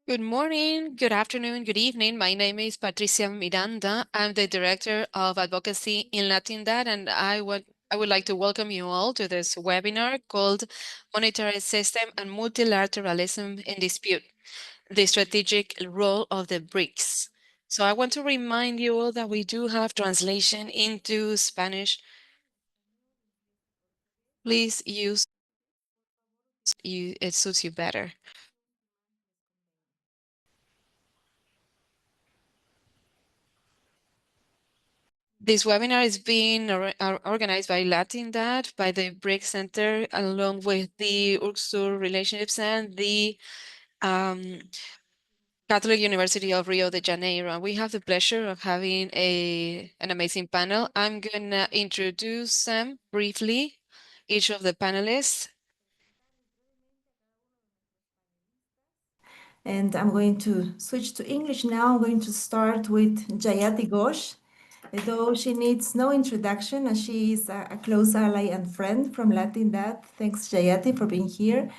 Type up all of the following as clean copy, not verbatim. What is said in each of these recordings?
Good morning, good afternoon, good evening. My name is Patricia Miranda. I'm the Director of Advocacy in Latindad, and I would like to welcome you all to this webinar called Monetary System and Multilateralism in Dispute, the Strategic Role of the BRICS. So I want to remind you all that we do have translation into Spanish. Please use it suits you better. This webinar is being organized by Latindad, by the BRICS Center, along with the URSUR Relationships and the Catholic University of Rio de Janeiro. We have the pleasure of having an amazing panel. I'm going to introduce them briefly, each of the panelists. And I'm going to switch to English now. I'm going to start with Jayati Ghosh. Though she needs no introduction, as she is a close ally and friend from Latindad. Thanks, Jayati, for being here.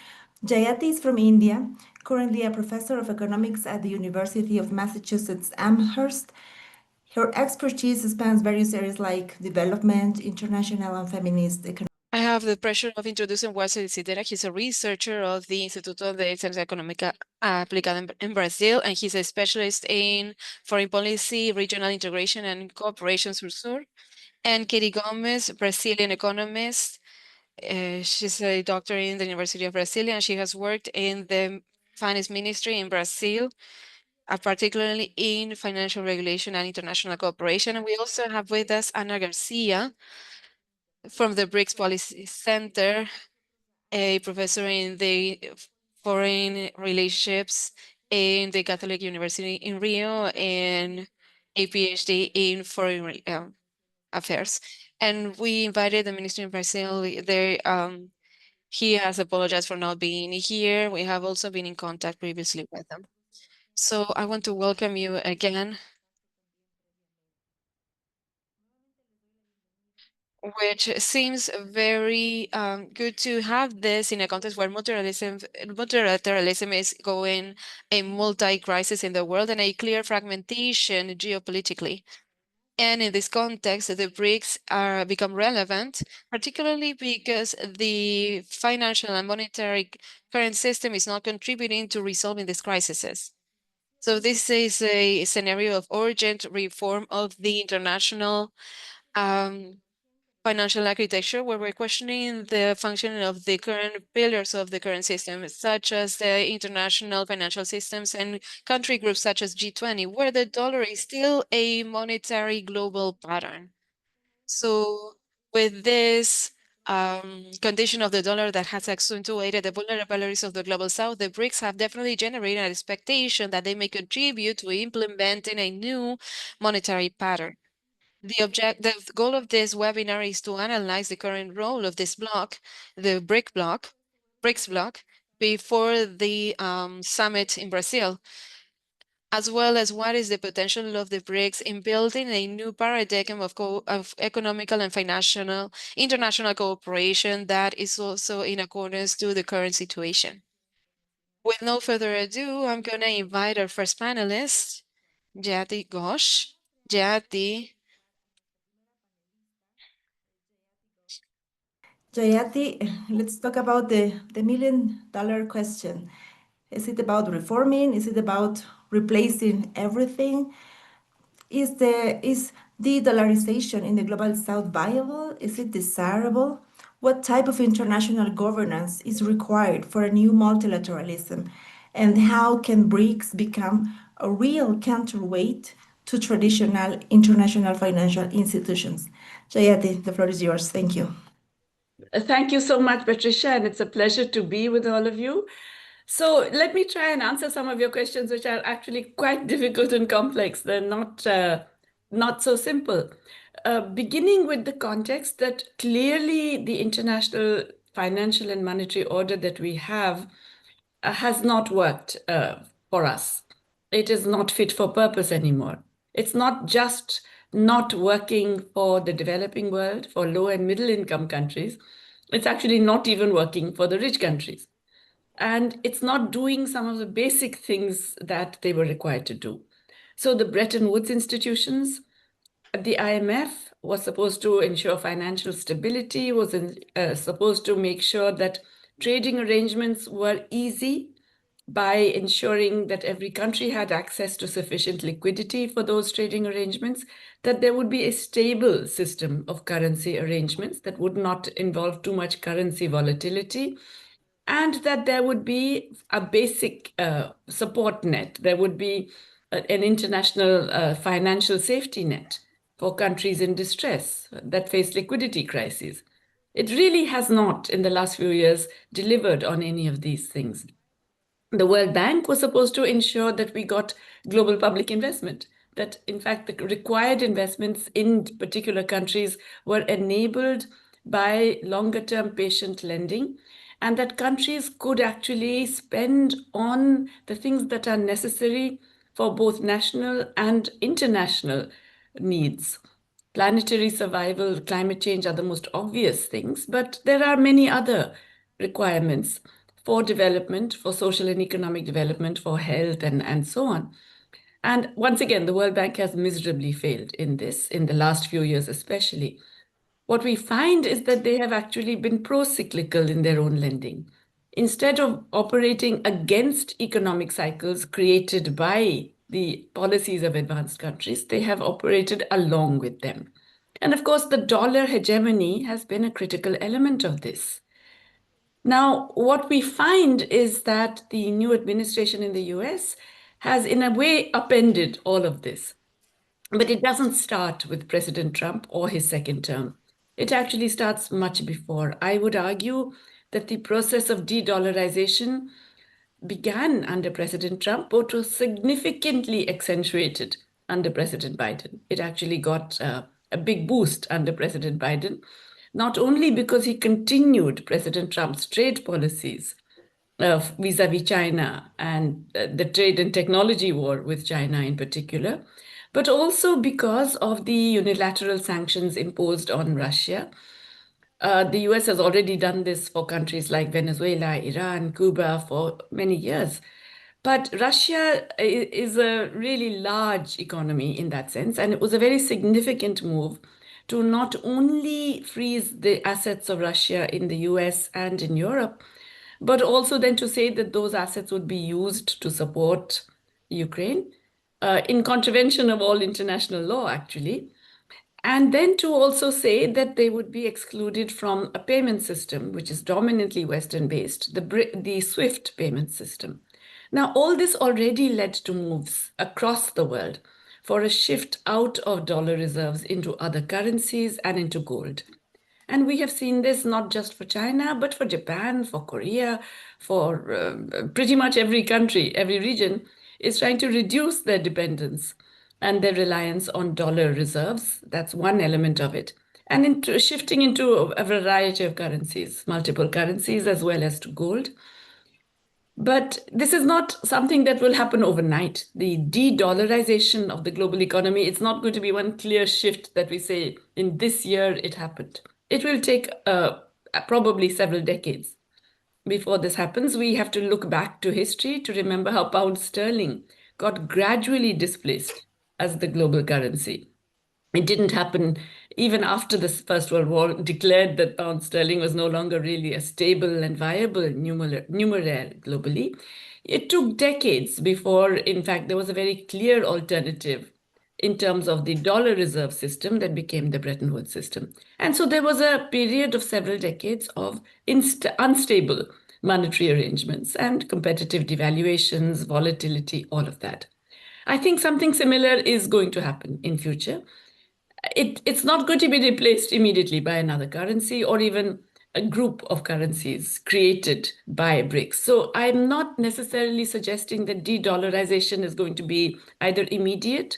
Jayati is from India, currently a professor of economics at the University of Massachusetts Amherst. Her expertise spans various areas like development, international and feminist economics. I have the pleasure of introducing Wesley Desidera. He's a researcher of the Instituto de Ciencia Económica Aplicada in Brazil, and he's a specialist in foreign policy, regional integration, and cooperation sur-sur. And Katie Gomez, Brazilian economist. She's a doctor in the University of Brasilia, and she has worked in the finance ministry in Brazil, particularly in financial regulation and international cooperation. And we also have with us Ana Garcia from the BRICS Policy Center, a professor in the foreign relationships in the Catholic University in Rio, and a PhD in foreign affairs. And we invited the minister in Brazil. He has apologized for not being here. We have also been in contact previously with him. So I want to welcome you again, which seems very good to have this in a context where multilateralism is going a multi-crisis in the world and a clear fragmentation geopolitically. And in this context, the BRICS are become relevant, particularly because the financial and monetary current system is not contributing to resolving these crises. So this is a scenario of urgent reform of the international financial architecture, where we're questioning the functioning of the current pillars of the current system, such as the international financial systems and country groups such as G20, where the dollar is still a monetary global pattern. So with this condition of the dollar that has accentuated the vulnerabilities of the global south, the BRICS have definitely generated an expectation that they may contribute to implementing a new monetary pattern. The goal of this webinar is to analyze the current role of this bloc, the BRICS bloc, before the summit in Brazil, as well as what is the potential of the BRICS in building a new paradigm of economical and financial international cooperation that is also in accordance to the current situation. With no further ado, I'm going to invite our first panelist, Jayati Ghosh. Jayati. Jayati, let's talk about the $1 million question. Is it about reforming? Is it about replacing everything? Is de-dollarization in the global south viable? Is it desirable? What type of international governance is required for a new multilateralism? And how can BRICS become a real counterweight to traditional international financial institutions? Jayati, the floor is yours. Thank you. Thank you so much, Patricia, and it's a pleasure to be with all of you. So let me try and answer some of your questions, which are actually quite difficult and complex. They're not so simple. Beginning with the context that clearly the international financial and monetary order that we have has not worked for us. It is not fit for purpose anymore. It's not just not working for the developing world, for low and middle income countries. It's actually not even working for the rich countries. and it's not doing some of the basic things that they were required to do. So the Bretton Woods institutions, the IMF was supposed to ensure financial stability, was supposed to make sure that trading arrangements were easy by ensuring that every country had access to sufficient liquidity for those trading arrangements, that there would be a stable system of currency arrangements that would not involve too much currency volatility, and that there would be a basic support net. There would be an international financial safety net for countries in distress that face liquidity crises. It really has not, in the last few years, delivered on any of these things. The World Bank was supposed to ensure that we got global public investment, that in fact the required investments in particular countries were enabled by longer term patient lending, and that countries could actually spend on the things that are necessary for both national and international needs. Planetary survival, climate change are the most obvious things, but there are many other requirements for development, for social and economic development, for health, and so on. And once again, the World Bank has miserably failed in this, in the last few years especially. What we find is that they have actually been pro-cyclical in their own lending. Instead of operating against economic cycles created by the policies of advanced countries, they have operated along with them. And of course, the dollar hegemony has been a critical element of this. Now, what we find is that the new administration in the US has, in a way, upended all of this. But it doesn't start with President Trump or his second term. It actually starts much before. I would argue that the process of de-dollarization began under President Trump, but was significantly accentuated under President Biden. It actually got a big boost under President Biden, not only because he continued President Trump's trade policies vis-a-vis China and the trade and technology war with China in particular, but also because of the unilateral sanctions imposed on Russia. The US has already done this for countries like Venezuela, Iran, Cuba for many years. But Russia is a really large economy in that sense, and it was a very significant move to not only freeze the assets of Russia in the US and in Europe, but also then to say that those assets would be used to support Ukraine in contravention of all international law, actually. And then to also say that they would be excluded from a payment system, which is dominantly Western-based, the SWIFT payment system. Now, all this already led to moves across the world for a shift out of dollar reserves into other currencies and into gold. And we have seen this not just for China, but for Japan, for Korea, for pretty much every country, every region is trying to reduce their dependence and their reliance on dollar reserves. That's one element of it. And shifting into a variety of currencies, multiple currencies, as well as to gold. But this is not something that will happen overnight. The de-dollarization of the global economy, it's not going to be one clear shift that we say in this year it happened. It will take probably several decades before this happens. We have to look back to history to remember how pound sterling got gradually displaced as the global currency. It didn't happen even after the First World War declared that pound sterling was no longer really a stable and viable numeraire globally. It took decades before, in fact, there was a very clear alternative in terms of the dollar reserve system that became the Bretton Woods system. And so there was a period of several decades of unstable monetary arrangements and competitive devaluations, volatility, all of that. I think something similar is going to happen in future. It's not going to be replaced immediately by another currency or even a group of currencies created by BRICS. So I'm not necessarily suggesting that de-dollarization is going to be either immediate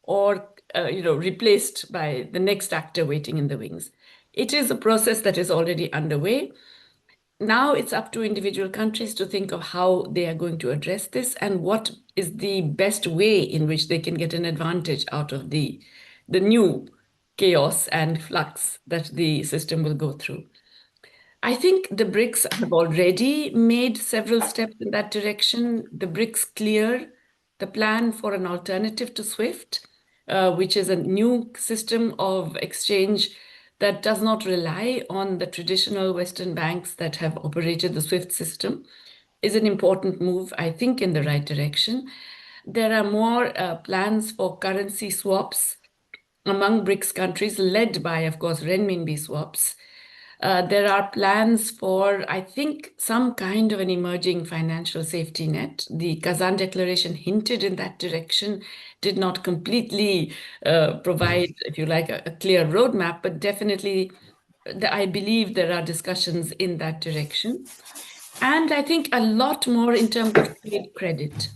or replaced by the next actor waiting in the wings. It is a process that is already underway. Now it's up to individual countries to think of how they are going to address this and what is the best way in which they can get an advantage out of the new chaos and flux that the system will go through. I think the BRICS have already made several steps in that direction. The BRICS clear the plan for an alternative to SWIFT, which is a new system of exchange that does not rely on the traditional Western banks that have operated the SWIFT system, is an important move, I think, in the right direction. There are more plans for currency swaps among BRICS countries, led by, of course, renminbi swaps. There are plans for, I think, some kind of an emerging financial safety net. The Kazan Declaration hinted in that direction, did not completely provide, if you like, a clear roadmap, but definitely I believe there are discussions in that direction. And I think a lot more in terms of trade credit,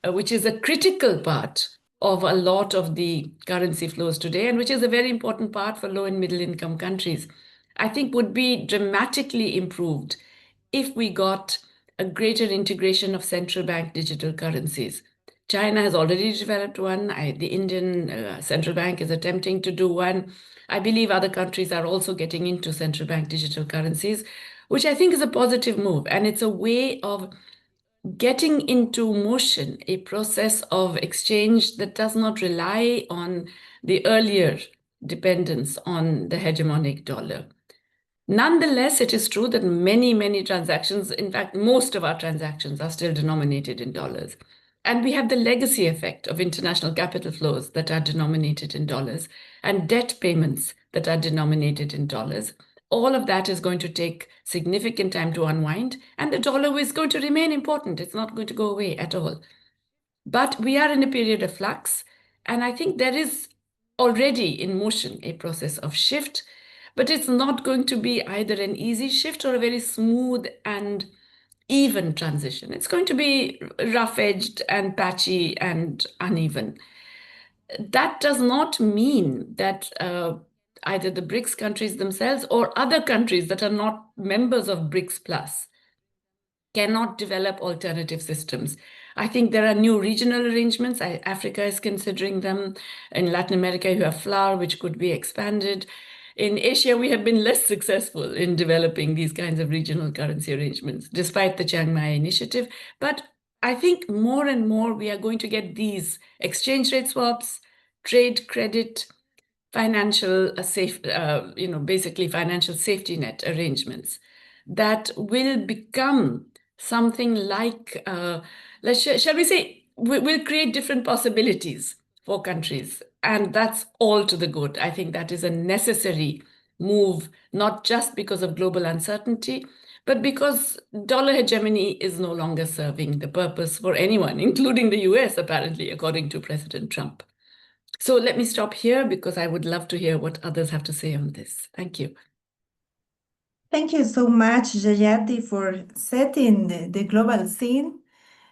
which is a critical part of a lot of the currency flows today, and which is a very important part for low and middle income countries, I think would be dramatically improved if we got a greater integration of central bank digital currencies. China has already developed one. The Indian central bank is attempting to do one. I believe other countries are also getting into central bank digital currencies, which I think is a positive move. And it's a way of getting into motion a process of exchange that does not rely on the earlier dependence on the hegemonic dollar. Nonetheless, it is true that many transactions, in fact, most of our transactions are still denominated in dollars. And we have the legacy effect of international capital flows that are denominated in dollars and debt payments that are denominated in dollars. All of that is going to take significant time to unwind, and the dollar is going to remain important. It's not going to go away at all. But we are in a period of flux, and I think there is already in motion a process of shift, but it's not going to be either an easy shift or a very smooth and even transition. It's going to be rough-edged and patchy and uneven. That does not mean that either the BRICS countries themselves or other countries that are not members of BRICS Plus cannot develop alternative systems. I think there are new regional arrangements. Africa is considering them. In Latin America, you have flour, which could be expanded. In Asia, we have been less successful in developing these kinds of regional currency arrangements, despite the Chiang Mai initiative. But I think more and more we are going to get these exchange rate swaps, trade credit, financial basically financial safety net arrangements that will become something like, shall we say, will create different possibilities for countries. And that's all to the good. I think that is a necessary move, not just because of global uncertainty, but because dollar hegemony is no longer serving the purpose for anyone, including the US, apparently, according to President Trump. So let me stop here because I would love to hear what others have to say on this. Thank you. Thank you so much, Jayati, for setting the global scene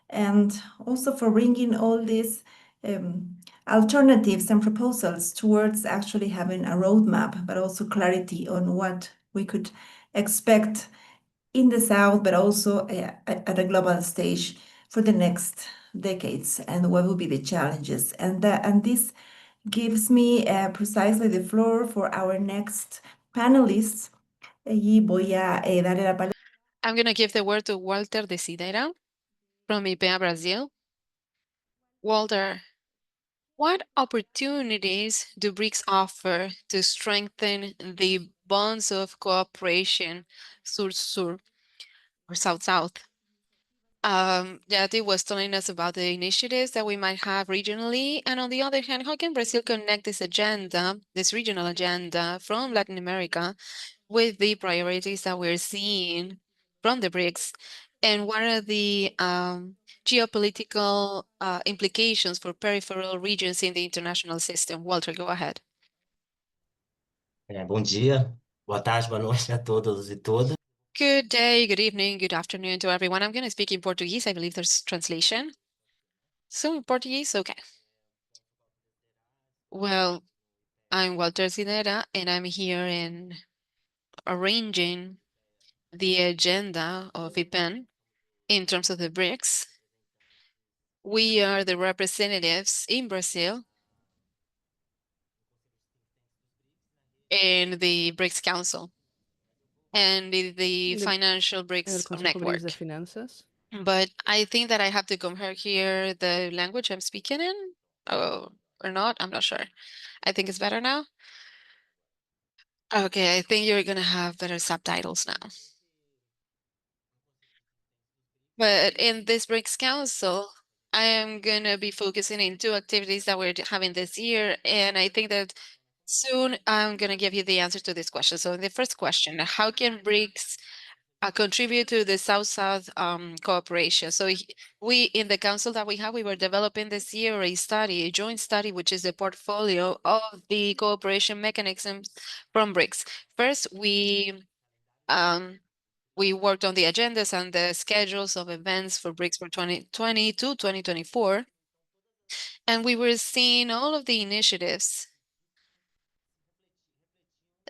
and also for bringing all these alternatives and proposals towards actually having a roadmap, but also clarity on what we could expect in the South, but also at a global stage for the next decades, and what will be the challenges. And this gives me precisely the floor for our next panelists. Y voy a darle la palabra. I'm going to give the word to Walter Desidera from IPEA Brazil. Walter, what opportunities do BRICS offer to strengthen the bonds of cooperation Sur-Sur or South-South? Yati was telling us about the initiatives that we might have regionally, and on the other hand, how can Brazil connect this agenda, this regional agenda from Latin America with the priorities that we're seeing from the BRICS, and what are the geopolitical implications for peripheral regions in the international system? Walter, go ahead. Bom dia, boa tarde, boa noite a todos e todas. Good day, good evening, good afternoon to everyone. I'm going to speak in Portuguese. I believe there's translation. So in Portuguese, okay. Well, I'm Walter Zinera, and I'm here in arranging the agenda of IPEN in terms of the BRICS. We are the representatives in Brazil in the BRICS Council. and the The- financial En el BRICS Consejo BRICS de network. Finanzas. But I think that I have to compare here the language I'm speaking in, oh, or not. I'm not sure. I think it's better now. Okay, I think you're gonna have better subtitles now. But in this BRICS Council, I am gonna be focusing in two activities that we're having this year, and I think that soon I'm gonna give you the answer to this question. So the first question, how can BRICS contribute to the South-South cooperation? So we, in the council that we have, we were developing this year a study, a joint study, which is the portfolio of the cooperation mechanisms from BRICS. First, we worked on the agendas and the schedules of events for BRICS for 2020 to 2024. And we were seeing all of the initiatives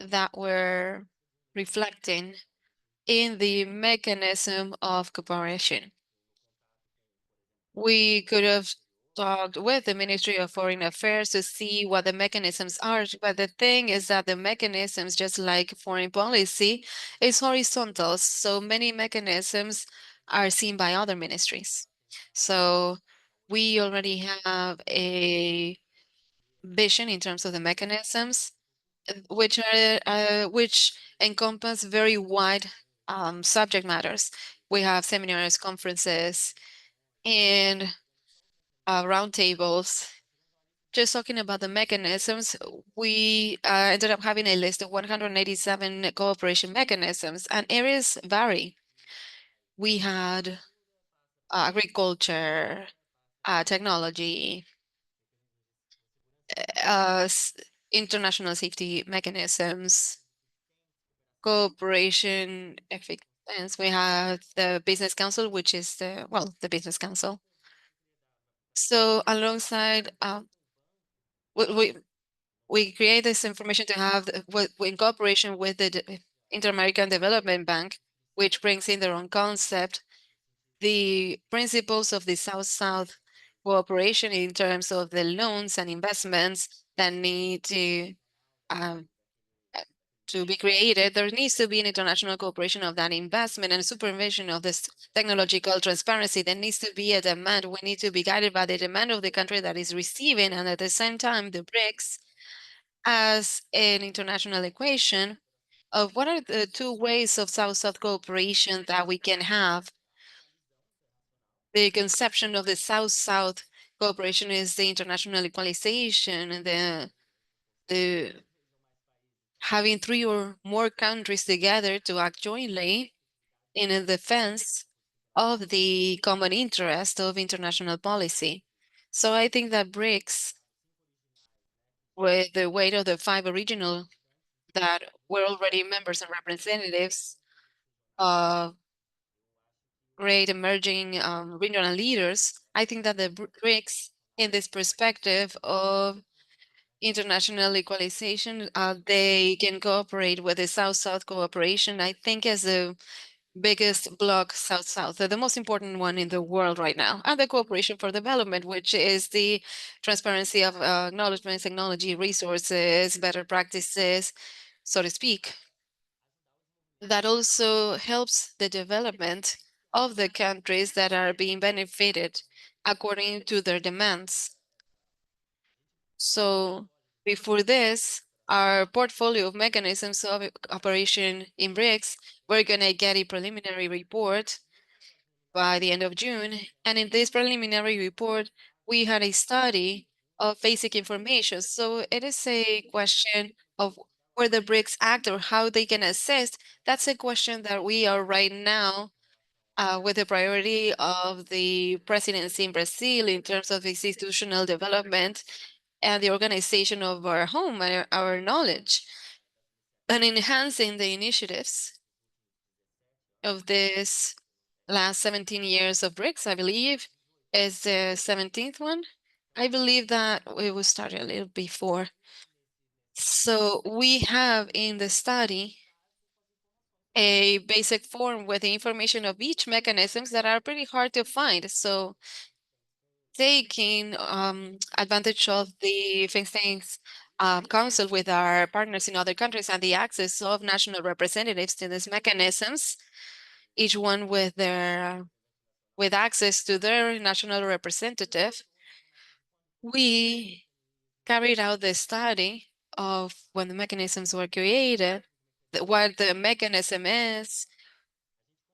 that were reflecting in the mechanism of cooperation. We could have talked with the Ministry of Foreign Affairs to see what the mechanisms are. But the thing is that the mechanisms, just like foreign policy, is horizontal. So many mechanisms are seen by other ministries. So we already have a vision in terms of the mechanisms, which encompass very wide subject matters. We have seminars, conferences, and roundtables. Just talking about the mechanisms, we ended up having a list of 187 cooperation mechanisms, and areas vary. We had agriculture, technology, international safety mechanisms, cooperation, effectiveness. We have the Business Council, which is the Business Council. So alongside, we we create this information to have in cooperation with the Inter-American Development Bank, which brings in their own concept, the principles of the South-South cooperation in terms of the loans and investments that need um, to be created. There needs to be an international cooperation of that investment and supervision of this technological transparency. There needs to be a demand. We need to be guided by the demand of the country that is receiving, and at the same time, the BRICS as an international equation of what are the two ways of South-South cooperation that we can have. The conception of the South-South cooperation is the international equalization and the having three or more countries together to act jointly in a defense of the common interest of international policy. So I think that BRICS, with the weight of the five original that were already members and representatives of great emerging regional leaders, I think that the BRICS, in this perspective of international equalization, they can cooperate with the South-South cooperation, I think, as the biggest bloc South-South, the most important one in the world right now, and the cooperation for development, which is the transparency of acknowledgement, technology, resources, better practices, so to speak. That also helps the development of the countries that are being benefited according to their demands. So before this, our portfolio of mechanisms of operation in BRICS, we're going to get a preliminary report by the end of June. And in this preliminary report, we had a study of basic information. So it is a question of where the BRICS act or how they can assist. That's a question that we are right now with the priority of the presidency in Brazil in terms of institutional development and the organization of our home, our knowledge, and enhancing the initiatives of this last 17 years of BRICS, I believe, is the 17th one. I believe that it was started a little before. So we have in the study a basic form with the information of each mechanisms that are pretty hard to find. So taking advantage of the think tanks counsel with our partners in other countries and the access of national representatives to these mechanisms, each one with their with access to their national representative, we carried out the study of when the mechanisms were created, what the mechanism is,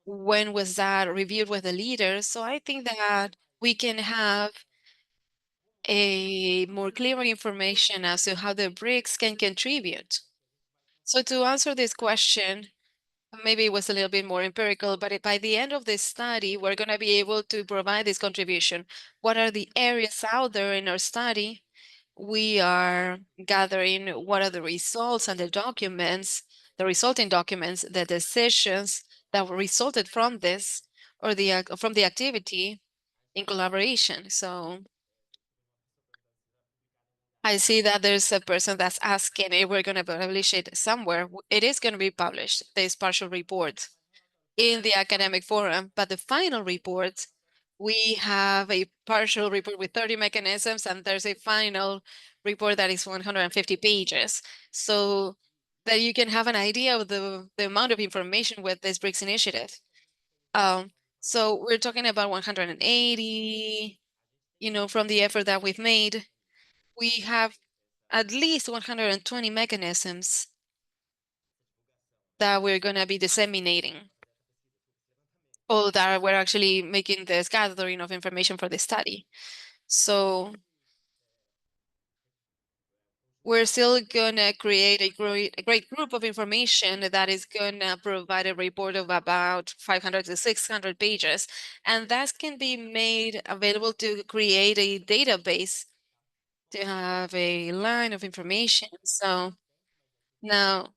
when was that reviewed with the leaders. So I think that we can have a more clear information as to how the BRICS can contribute. So to answer this question, maybe it was a little bit more empirical, but by the end of this study, we're going to be able to provide this contribution. What are the areas out there in our study? We are gathering what are the results and the documents, the resulting documents, the decisions that were resulted from this or from the activity in collaboration. So I see that there's a person that's asking if we're going to publish it somewhere. It is going to be published, this partial report, in the academic forum, but the final report, we have a partial report with 30 mechanisms, and there's a final report that is 150 pages. So that you can have an idea of the amount of information with this BRICS initiative. So we're talking about 180, from the effort that we've made. We have at least 120 mechanisms that we're going to be disseminating, or that we're actually making this gathering of information for the study. So we're still gonna create a great group of information that is gonna provide a report of about 500 to 600 pages, and that can be made available to create a database to have a line of information. So now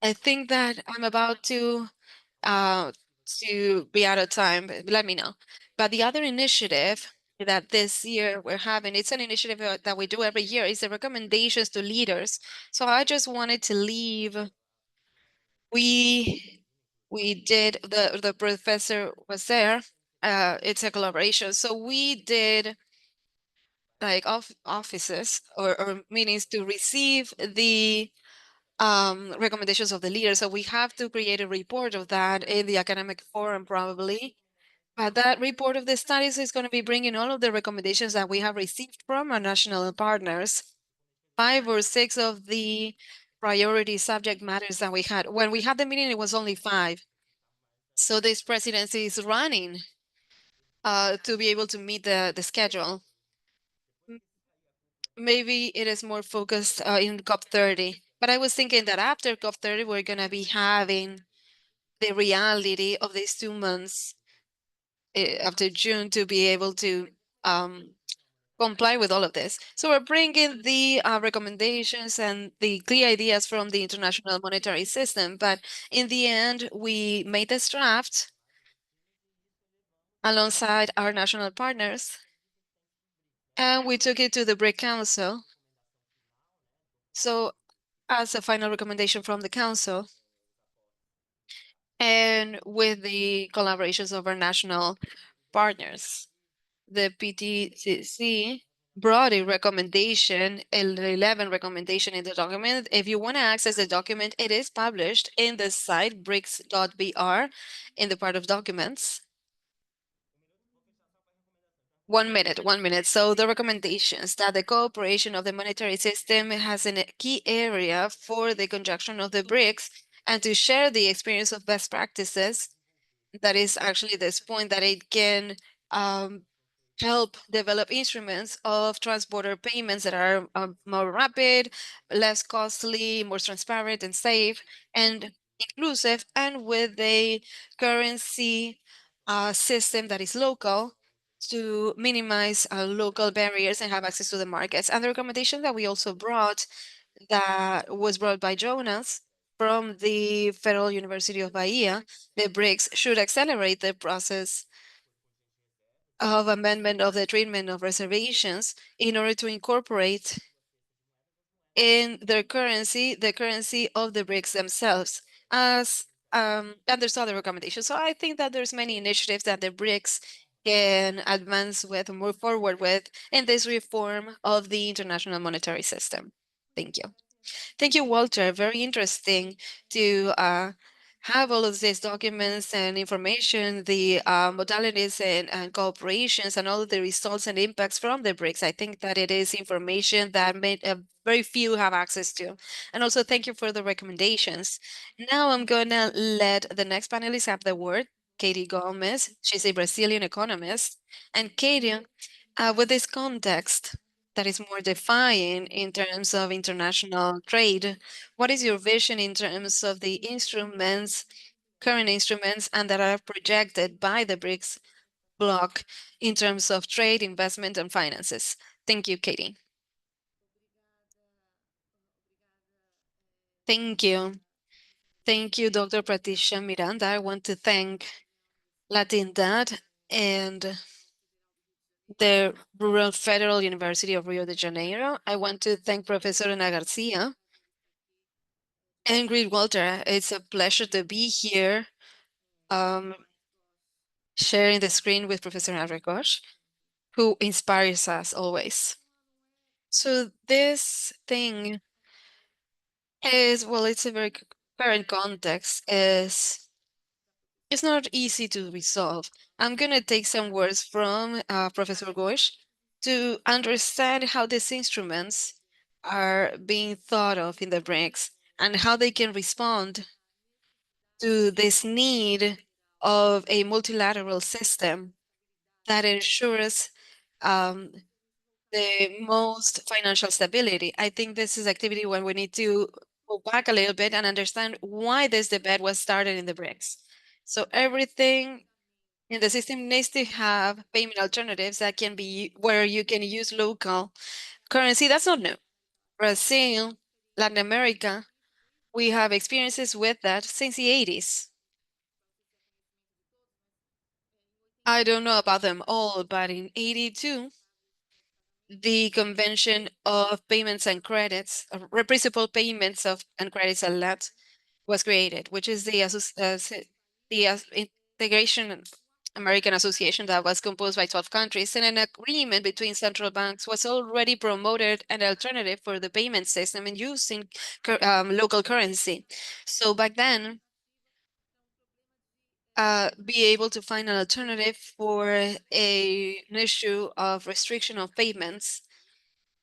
I think that I'm about uh, to be out of time, but let me know. But the other initiative that this year we're having, it's an initiative that we do every year, is the recommendations to leaders. So I just wanted to leave. We we did the professor was there. It's a collaboration. So we did like offices or meetings to receive the recommendations of the leaders. So we have to create a report of that in the academic forum probably. But that report of the studies is going to be bringing all of the recommendations that we have received from our national partners. 5 or 6 of the priority subject matters that we had. When we had the meeting, it was only 5. So this presidency is running to be able to meet the schedule. Maybe it is more focused in COP30. But I was thinking that after COP30, we're going to be having the reality of these 2 months after June to be able to um, comply with all of this. So we're bringing the recommendations and the clear ideas from the International Monetary System. But in the end, we made this draft alongside our national partners, and we took it to the BRIC Council. So as a final recommendation from the Council, and with the collaborations of our national partners, the PTCC brought a recommendation, 11 recommendation in the document. If you want to access the document, it is published in the site brics.br in the part of documents. 1 minute, 1 minute. So the recommendations that the cooperation of the monetary system has a key area for the conjunction of the BRICS and to share the experience of best practices. That is actually this point that it can help develop instruments of transborder payments that are more rapid, less costly, more transparent and safe and inclusive, and with a currency system that is local to minimize local barriers and have access to the markets. And the recommendation that we also brought, that was brought by Jonas from the Federal University of Bahia, the BRICS should accelerate the process of amendment of the treatment of reservations in order to incorporate in their currency the currency of the BRICS themselves, as and there's other recommendations. So I think that there's many initiatives that the BRICS can advance with, move forward with in this reform of the international monetary system. Thank you. Thank you, Walter. Very interesting to have all of these documents and information, the modalities and cooperations, and all of the results and impacts from the BRICS. I think that it is information that very few have access to. And also, thank you for the recommendations. Now I'm going to let the next panelist have the word, Katie Gomez. She's a Brazilian economist. And Katie, with this context, that is more defined in terms of international trade. What is your vision in terms of the instruments, current instruments, and that are projected by the BRICS bloc in terms of trade, investment, and finances? Thank you, Katie. Thank you. Thank you, Dr. Patricia Miranda. I want to thank Latindad and the Rural Federal University of Rio de Janeiro. I want to thank Professor Ana Garcia and greet Walter. It's a pleasure to be here, um, sharing the screen with Professor Enricosh, who inspires us always. So this thing is, well, it's a very current context, is it's not easy to resolve. I'm gonna take some words from Professor Gosh to understand how these instruments are being thought of in the BRICS and how they can respond to this need of a multilateral system that ensures um, the most financial stability. I think this is activity when we need to go back a little bit and understand why this debate was started in the BRICS. So everything in the system needs to have payment alternatives that can be where you can use local currency. That's not new. Brazil, Latin America, we have experiences with that since the 80s. I don't know about them all, but in 82, the Convention of Payments and Credits, Reciprocal Payments of and Credits Allowed, was created, which is the Integration American Association that was composed by 12 countries, and an agreement between central banks was already promoted an alternative for the payment system and using local currency. So back then, be able to find an alternative for an issue of restriction of payments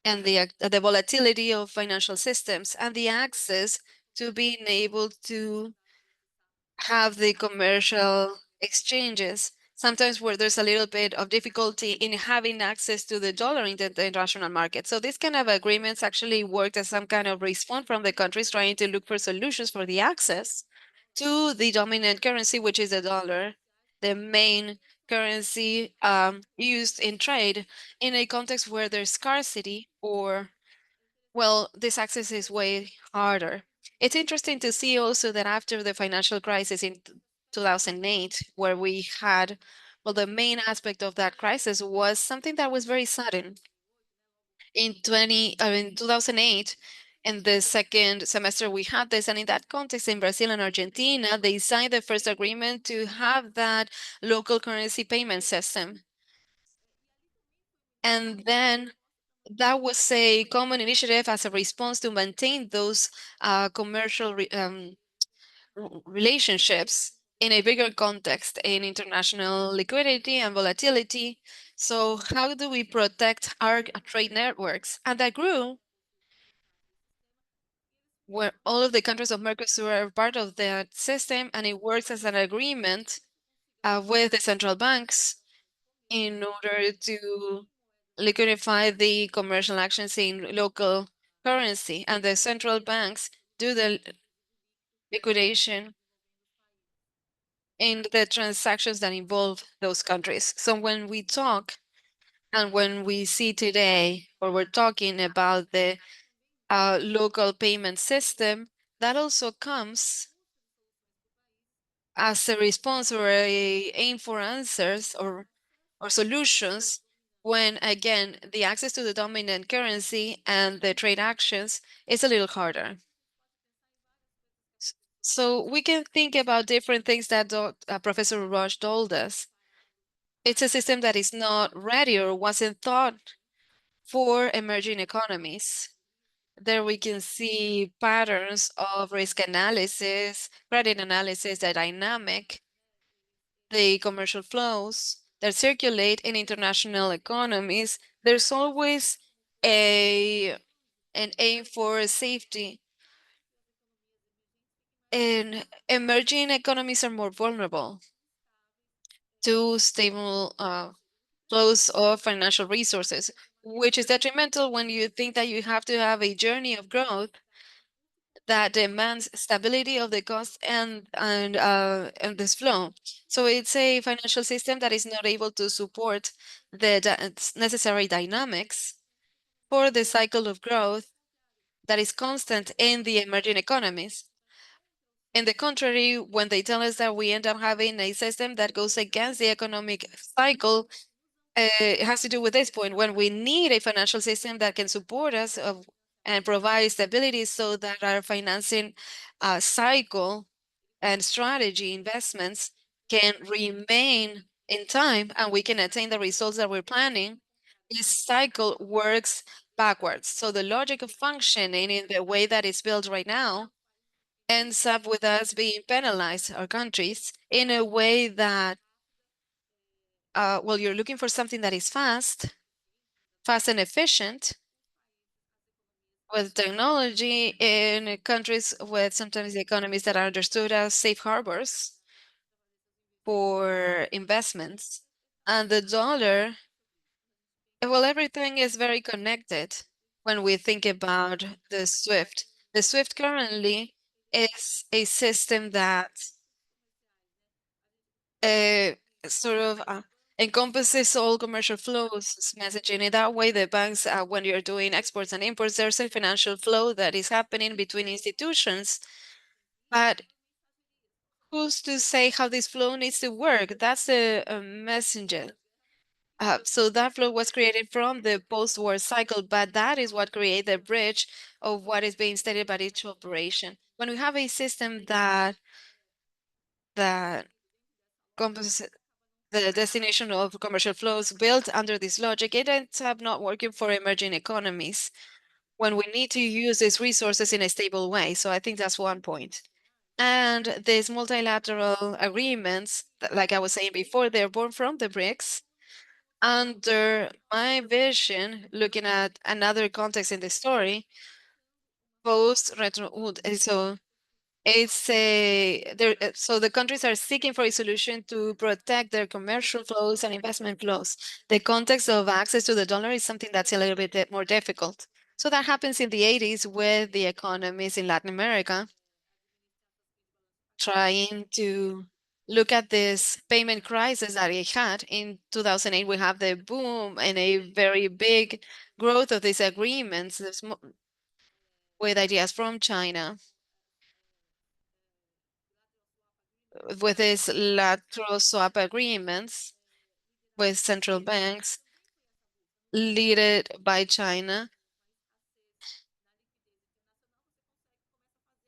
and the volatility of financial systems and the access to being able to have the commercial exchanges, sometimes where there's a little bit of difficulty in having access to the dollar in the international market. So these kind of agreements actually worked as some kind of response from the countries trying to look for solutions for the access to the dominant currency, which is the dollar, the main currency used in trade in a context where there's scarcity or, well, this access is way harder. It's interesting to see also that after the financial crisis in 2008, where we had, well, the main aspect of that crisis was something that was very sudden. In 2008, in the second semester, we had this, and in that context, in Brazil and Argentina, they signed the first agreement to have that local currency payment system. And then that was a common initiative as a response to maintain those commercial relationships in a bigger context in international liquidity and volatility. So how do we protect our trade networks? And that grew where all of the countries of Mercosur are part of that system, and it works as an agreement with the central banks in order to liquidify the commercial actions in local currency, and the central banks do the liquidation in the transactions that involve those countries. So when we talk and when we see today, or we're talking about the local payment system, that also comes as a response or a aim for answers or solutions when, again, the access to the dominant currency and the trade actions is a little harder. So we can think about different things that Professor Roche told us. It's a system that is not ready or wasn't thought for emerging economies. There we can see patterns of risk analysis, credit analysis, the dynamic, the commercial flows that circulate in international economies. There's always a an aim for safety. And emerging economies are more vulnerable to stable flows of financial resources, which is detrimental when you think that you have to have a journey of growth that demands stability of the cost and this flow. So it's a financial system that is not able to support the necessary dynamics for the cycle of growth that is constant in the emerging economies. In the contrary, when they tell us that we end up having a system that goes against the economic cycle, it has to do with this point when we need a financial system that can support us and provide stability so that our financing cycle and strategy investments can remain in time and we can attain the results that we're planning. This cycle works backwards. So the logic of functioning in the way that it's built right now ends up with us being penalized, our countries, in a way that, well, you're looking for something that is fast and efficient with technology in countries with sometimes economies that are understood as safe harbors for investments. And the dollar, well, everything is very connected when we think about the SWIFT. The SWIFT currently is a system that uh, sort of encompasses all commercial flows, messaging. In that way, the banks, when you're doing exports and imports, there's a financial flow that is happening between institutions. But who's to say how this flow needs to work? That's a messenger. So that flow was created from the post-war cycle, but that is what created the bridge of what is being stated by each operation. When we have a system that encompasses the destination of commercial flows built under this logic, it ends up not working for emerging economies when we need to use these resources in a stable way. So I think that's one point. And these multilateral agreements, like I was saying before, they're born from the BRICS. Under my vision, looking at another context in the story, post retro, so it's a there. So the countries are seeking for a solution to protect their commercial flows and investment flows. The context of access to the dollar is something that's a little bit more difficult. So that happens in the 80s with the economies in Latin America trying to look at this payment crisis that it had. In 2008, we have the boom and a very big growth of these agreements with ideas from China, with these lateral swap agreements with central banks led by China.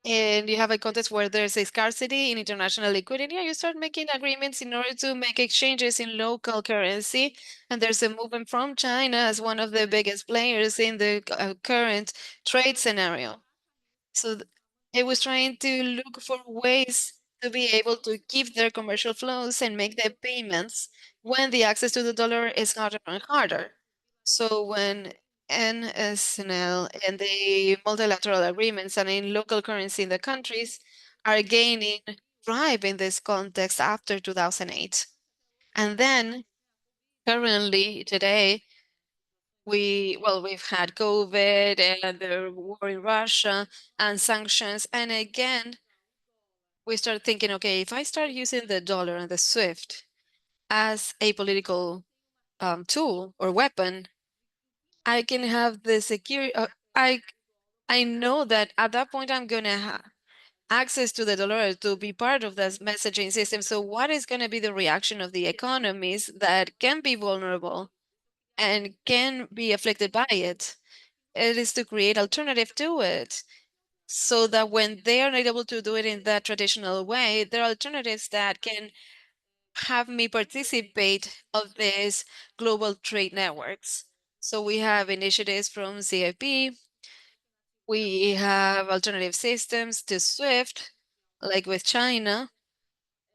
And you have a context where there's a scarcity in international liquidity, and you start making agreements in order to make exchanges in local currency. And there's a movement from China as one of the biggest players in the current trade scenario. So it was trying to look for ways to be able to keep their commercial flows and make their payments when the access to the dollar is harder and harder. So when NSNL and the multilateral agreements and in local currency in the countries are gaining drive in this context after 2008. And then currently today, we've had COVID and the war in Russia and sanctions. And again, we start thinking, okay, if I start using the dollar and the SWIFT as a political tool or weapon, I can have the security. I know that at that point I'm gonna have access to the dollar to be part of this messaging system. So what is gonna be the reaction of the economies that can be vulnerable and can be afflicted by it? It is to create alternative to it so that when they are not able to do it in that traditional way, there are alternatives that can have me participate of these global trade networks. So we have initiatives from CIP We have alternative systems to SWIFT, like with China.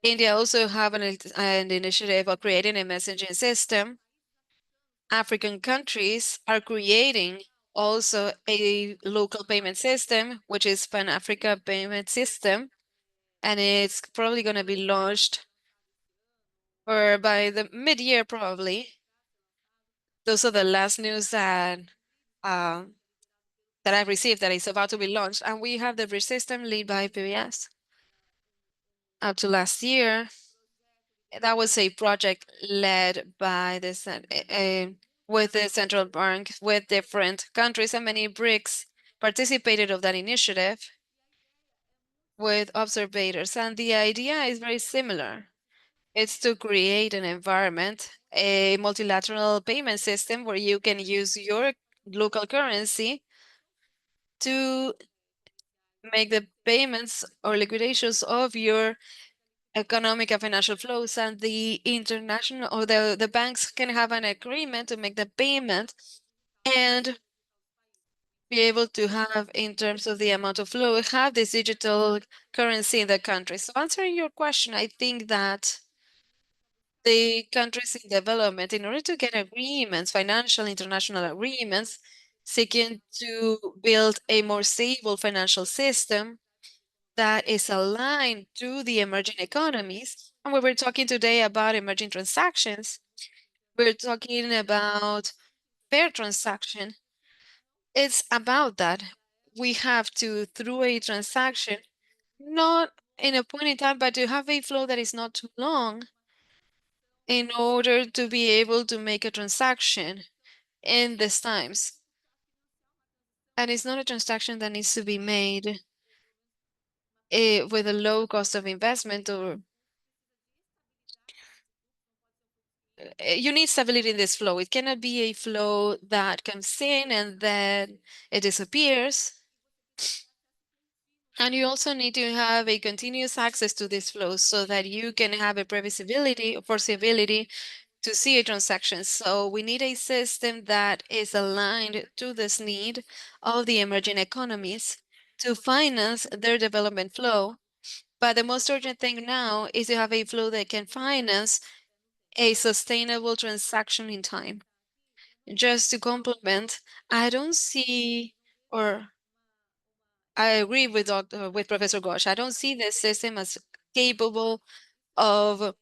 India also have an initiative of creating a messaging system. African countries are creating also a local payment system, which is Pan-Africa Payment System, and it's probably going to be launched or by the mid-year probably. Those are the last news um, that I've received that is about to be launched. And we have the BRICS system led by PBS. Up to last year, that was a project led by with the central bank, with different countries, and many BRICS participated of that initiative with observators. And the idea is very similar. It's to create an environment, a multilateral payment system where you can use your local currency to make the payments or liquidations of your economic and financial flows, and the international or the banks can have an agreement to make the payment and be able to have, in terms of the amount of flow, have this digital currency in the country. So answering your question, I think that the countries in development, in order to get agreements, financial international agreements, seeking to build a more stable financial system that is aligned to the emerging economies. And when we're talking today about emerging transactions, we're talking about fair transaction. It's about that. We have to, through a transaction, not in a point in time, but to have a flow that is not too long in order to be able to make a transaction in these times. And it's not a transaction that needs to be made with a low cost of investment or you need stability in this flow. It cannot be a flow that comes in and then it disappears. And you also need to have a continuous access to this flow so that you can have a previsibility or foreseeability to see a transaction. So we need a system that is aligned to this need of the emerging economies to finance their development flow. But the most urgent thing now is to have a flow that can finance a sustainable transaction in time. Just to complement, I don't see, or I agree with with Professor Gosh. I don't see this system as capable of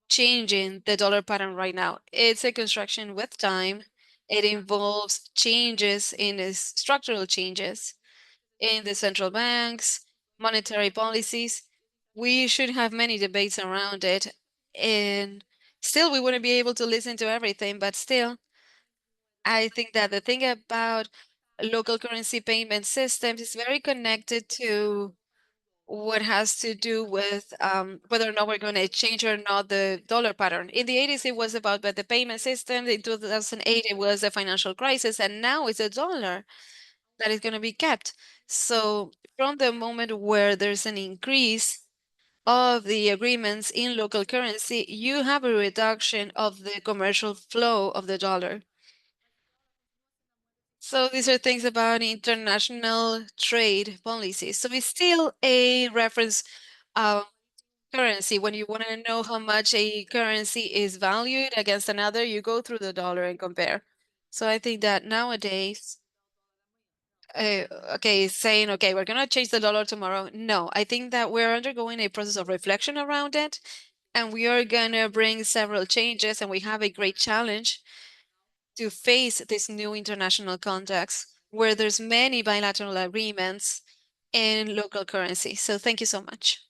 changing the dollar pattern right now. It's a construction with time. It involves changes in structural changes in the central banks, monetary policies. We should have many debates around it, and still we wouldn't be able to listen to everything, but still I think that the thing about local currency payment systems is very connected to what has to do with whether or not we're going to change or not the dollar pattern. In the 80s, it was about but the payment system. In 2008, it was a financial crisis, and now it's a dollar that is going to be kept. So from the moment where there's an increase of the agreements in local currency, you have a reduction of the commercial flow of the dollar. So these are things about international trade policies. So it's still a reference currency. When you want to know how much a currency is valued against another, you go through the dollar and compare. So I think that nowadays, okay, saying, okay, we're going to change the dollar tomorrow. No, I think that we're undergoing a process of reflection around it, and we are going to bring several changes, and we have a great challenge to face this new international context where there's many bilateral agreements in local currency. So thank you so much.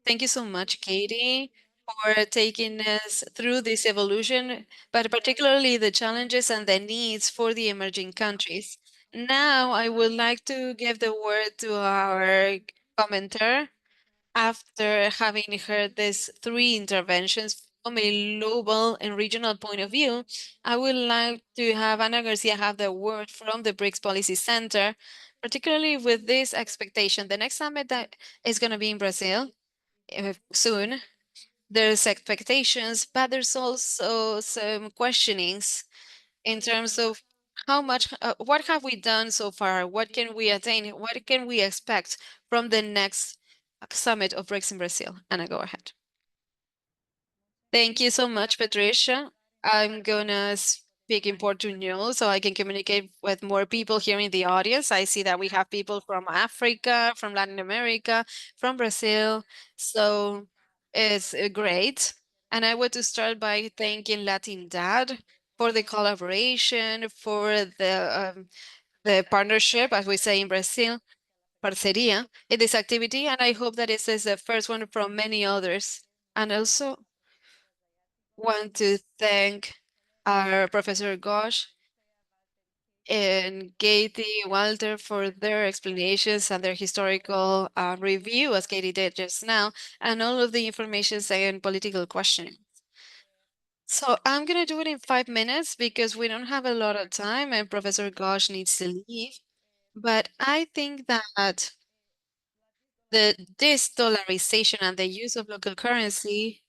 Thank you so much, Katie, for taking us through this evolution, but particularly the challenges and the needs for the emerging countries. Now, I would like to give the word to our commenter. After having heard these three interventions from a global and regional point of view, I would like to have Ana Garcia have the word from the BRICS Policy Center, particularly with this expectation. The next summit that is going to be in Brazil soon. There's expectations, but there's also some questionings in terms of what have we done so far? What can we attain? What can we expect from the next summit of BRICS in Brazil? Anna, go ahead. Thank you so much, Patricia. I'm gonna speak in Portuguese so I can communicate with more people here in the audience. I see that we have people from Africa, from Latin America, from Brazil. So it's great. And I want to start by thanking Latin Dad for the collaboration, for the partnership, as we say in Brazil, parceria, in this activity. And I hope that this is the first one from many others. And also want to thank our Professor Gosh and Katie Walter for their explanations and their historical review, as Katie did just now, and all of the information and political questioning. So I'm gonna do it in 5 minutes because we don't have a lot of time and Professor Gosh needs to leave. But I think that the dis-dollarization and the use of local currency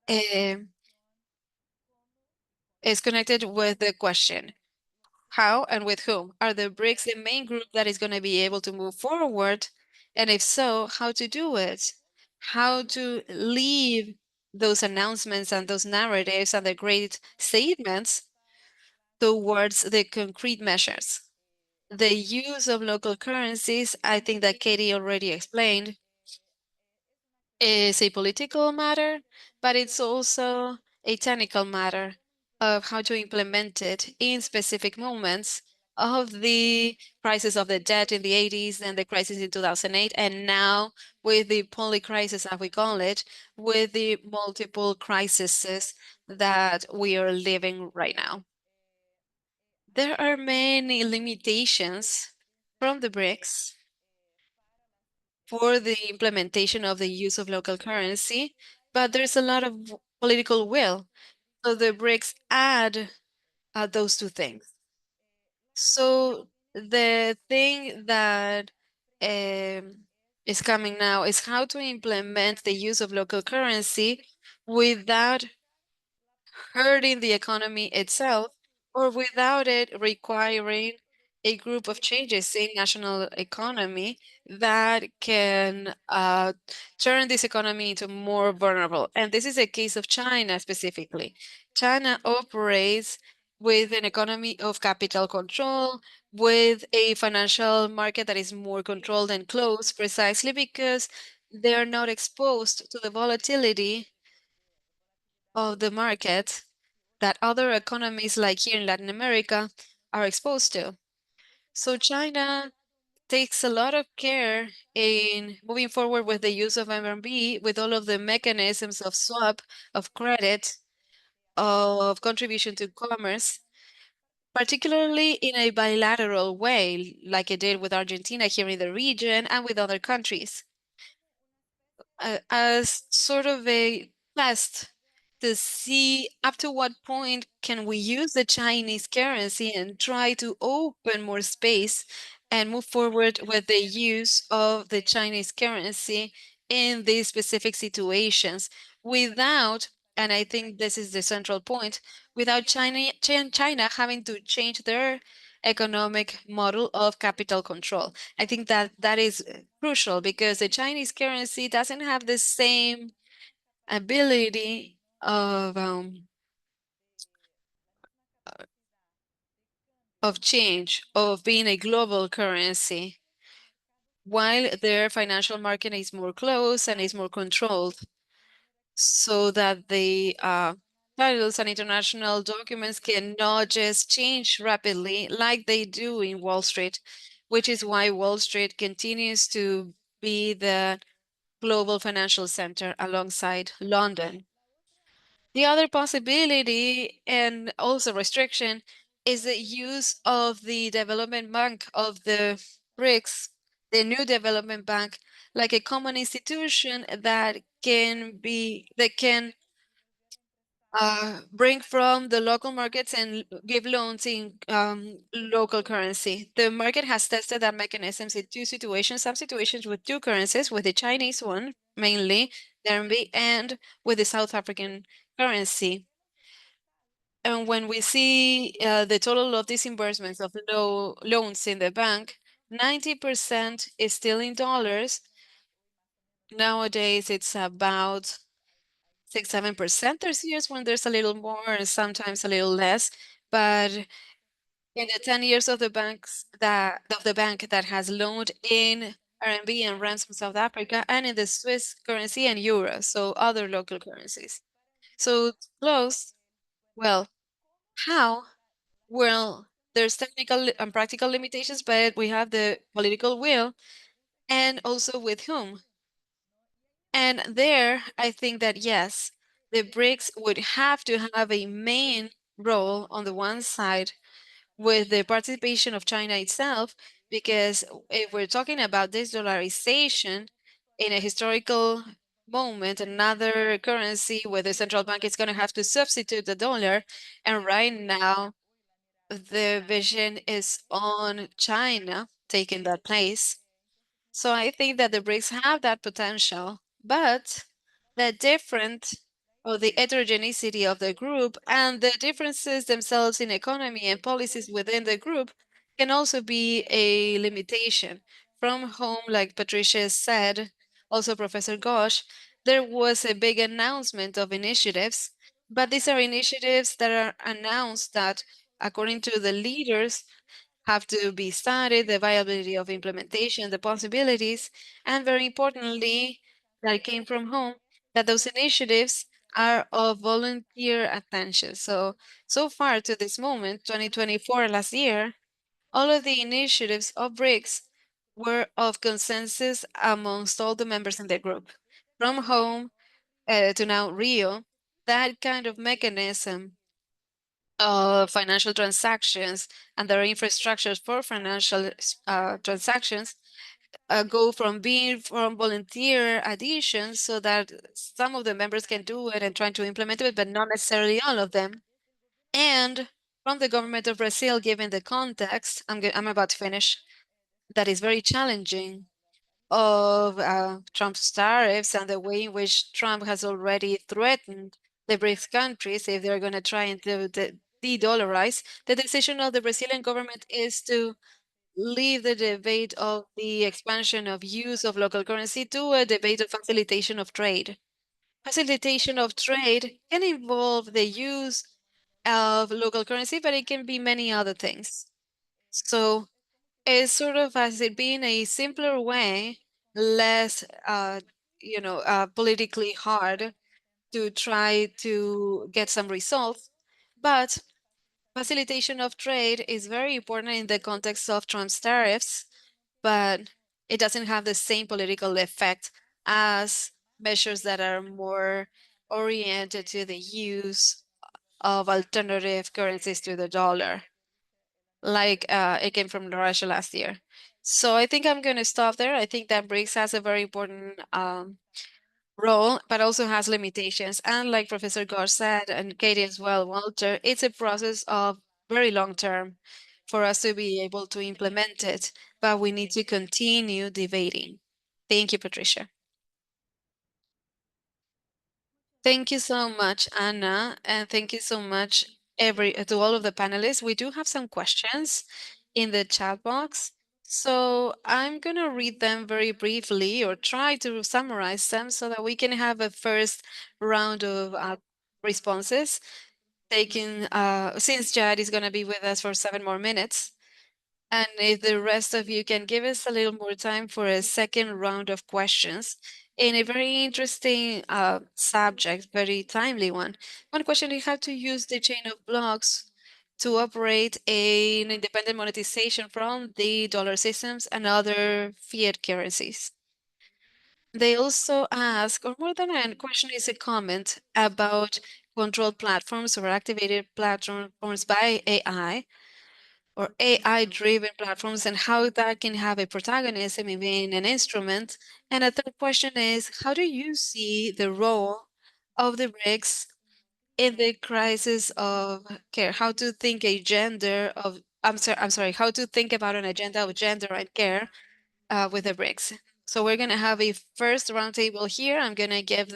eh, is connected with the question, how and with whom? Are the BRICS the main group that is going to be able to move forward? And if so, how to do it? How to leave those announcements and those narratives and the great statements towards the concrete measures? The use of local currencies, I think that Katie already explained, is a political matter, but it's also a technical matter of how to implement it in specific moments of the crisis of the debt in the 80s, then the crisis in 2008, and now with the poly crisis, as we call it, with the multiple crises that we are living right now. There are many limitations from the BRICS for the implementation of the use of local currency, but there's a lot of political will. So the BRICS add those two things. So the thing that is coming now is how to implement the use of local currency without hurting the economy itself or without it requiring a group of changes in national economy that can turn this economy into more vulnerable. And this is a case of China specifically. China operates with an economy of capital control, with a financial market that is more controlled and closed, precisely because they are not exposed to the volatility of the market that other economies like here in Latin America are exposed to. So China takes a lot of care in moving forward with the use of MRB with all of the mechanisms of swap, of credit, of contribution to commerce, particularly in a bilateral way, like it did with Argentina here in the region and with other countries, as sort of a test to see up to what point can we use the Chinese currency and try to open more space and move forward with the use of the Chinese currency in these specific situations without, and I think this is the central point, without China having to change their economic model of capital control. I think that that is crucial because the Chinese currency doesn't have the same ability of change, of being a global currency, while their financial market is more closed and is more controlled, so that the titles and international documents cannot just change rapidly like they do in Wall Street, which is why Wall Street continues to be the global financial center alongside London. The other possibility and also restriction is the use of the development bank of the BRICS, the new development bank, like a common institution that can bring from the local markets and give loans in local currency. The market has tested that mechanisms in two situations, some situations with two currencies, with the Chinese one, mainly, the RMB, and with the South African currency. And when we see the total of disbursements of loans in the bank, 90% is still in dollars. Nowadays, it's about 6-7%. There's years when there's a little more and sometimes a little less, but in the 10 years of the bank that has loaned in RMB and rands from South Africa and in the Swiss currency and euro, so other local currencies. So close. Well, how? Well, there's technical and practical limitations, but we have the political will, and also with whom. And there, I think that yes, the BRICS would have to have a main role on the one side with the participation of China itself, because if we're talking about this dollarization in a historical moment, another currency where the central bank is going to have to substitute the dollar, and right now the vision is on China taking that place. So I think that the BRICS have that potential, but the different or the heterogeneity of the group and the differences themselves in economy and policies within the group can also be a limitation. From home, like Patricia said, also Professor Gosh, there was a big announcement of initiatives, but these are initiatives that are announced that, according to the leaders, have to be studied, the viability of implementation, the possibilities, and very importantly, that came from home, that those initiatives are of volunteer attention. So far to this moment, 2024, last year, all of the initiatives of BRICS were of consensus amongst all the members in the group. From home to now Rio, that kind of mechanism financial transactions and their infrastructures for financial transactions go from being from volunteer additions so that some of the members can do it and trying to implement it, but not necessarily all of them. And from the government of Brazil, given the context, I'm about to finish, that is very challenging of Trump's tariffs and the way in which Trump has already threatened the BRICS countries if they're going to try and de-dollarize. The decision of the Brazilian government is to leave the debate of the expansion of use of local currency to a debate of facilitation of trade. Facilitation of trade can involve the use of local currency, but it can be many other things. So it's sort of as it being a simpler way, less, politically hard to try to get some results. But facilitation of trade is very important in the context of Trump's tariffs, but it doesn't have the same political effect as measures that are more oriented to the use of alternative currencies to the dollar, like it came from Russia last year. So I think I'm going to stop there. I think that BRICS has a very important role, but also has limitations. And like Professor Gore said, and Katie as well, Walter, it's a process of very long term for us to be able to implement it, but we need to continue debating. Thank you, Patricia. Thank you so much, Anna, and thank you so much to all of the panelists. We do have some questions in the chat box, so I'm gonna read them very briefly or try to summarize them so that we can have a first round of responses. Taking since Jad is gonna be with us for 7 more minutes. And if the rest of you can give us a little more time for a second round of questions in a very interesting subject, very timely one. One question is how to use the chain of blocks to operate an independent monetization from the dollar systems and other fiat currencies. They also ask, or more than a question is a comment about controlled platforms or activated platforms by AI or AI-driven platforms and how that can have a protagonism in being an instrument. And a third question is, how do you see the role of the BRICS in the crisis of care? How to think a gender of, I'm sorry, how to think about an agenda of gender and care with the BRICS. So we're gonna have a first roundtable here. I'm gonna give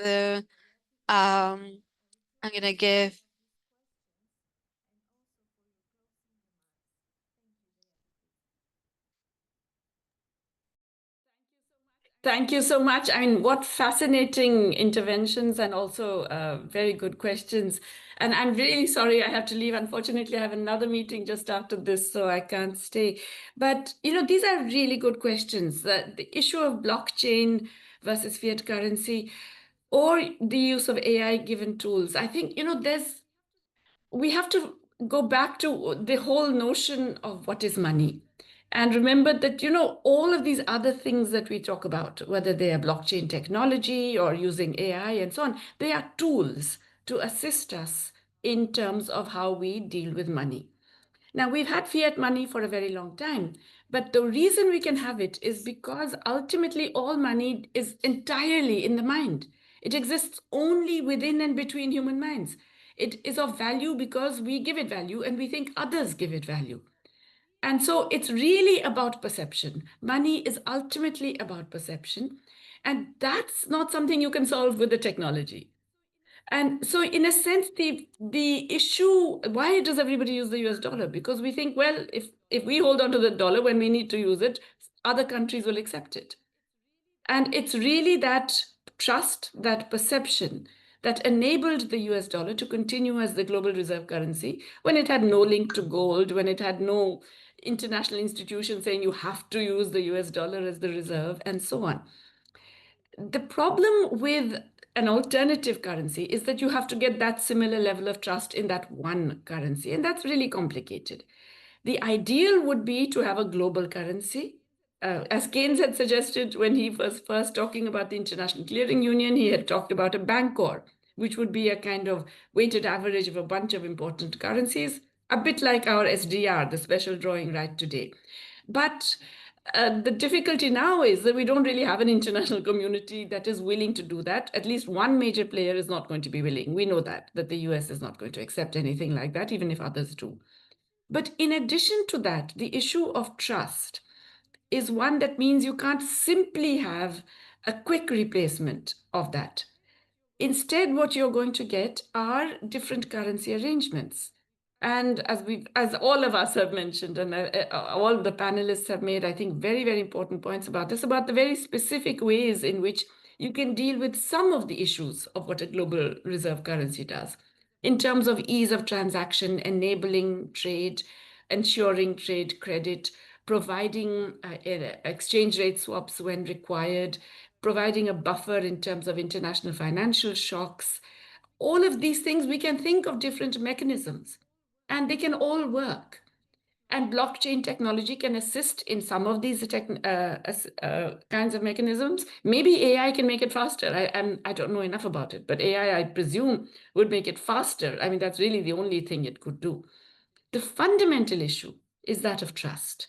Thank you so much. I mean, what fascinating interventions and also very good questions. And I'm really sorry I have to leave. Unfortunately, I have another meeting just after this, so I can't stay. But, these are really good questions. The issue of blockchain versus fiat currency or the use of AI given tools. I think, we have to go back to the whole notion of what is money. And remember that, all of these other things that we talk about, whether they are blockchain technology or using AI and so on, they are tools to assist us in terms of how we deal with money. Now, we've had fiat money for a very long time, but the reason we can have it is because ultimately all money is entirely in the mind. It exists only within and between human minds. It is of value because we give it value and we think others give it value. And so it's really about perception. Money is ultimately about perception. And that's not something you can solve with the technology. And so, in a sense, the issue, why does everybody use the US dollar? Because we think, well, if we hold on to the dollar when we need to use it, other countries will accept it. And it's really that trust, that perception that enabled the US dollar to continue as the global reserve currency when it had no link to gold, when it had no international institution saying you have to use the US dollar as the reserve, and so on. The problem with an alternative currency is that you have to get that similar level of trust in that one currency, and that's really complicated. The ideal would be to have a global currency. As Keynes had suggested when he was first talking about the International Clearing Union, he had talked about a bancor, which would be a kind of weighted average of a bunch of important currencies, a bit like our SDR, the special drawing right today. But the difficulty now is that we don't really have an international community that is willing to do that. At least one major player is not going to be willing. We know that the US is not going to accept anything like that, even if others do. But in addition to that, the issue of trust is one that means you can't simply have a quick replacement of that. Instead, what you're going to get are different currency arrangements. And as all of us have mentioned, and all the panelists have made, I think, very, very important points about this, about the very specific ways in which you can deal with some of the issues of what a global reserve currency does, in terms of ease of transaction, enabling trade, ensuring trade credit, providing exchange rate swaps when required, providing a buffer in terms of international financial shocks. All of these things, we can think of different mechanisms, and they can all work. And blockchain technology can assist in some of these kinds of mechanisms. Maybe AI can make it faster. I don't know enough about it, but AI, I presume, would make it faster. I mean, that's really the only thing it could do. The fundamental issue is that of trust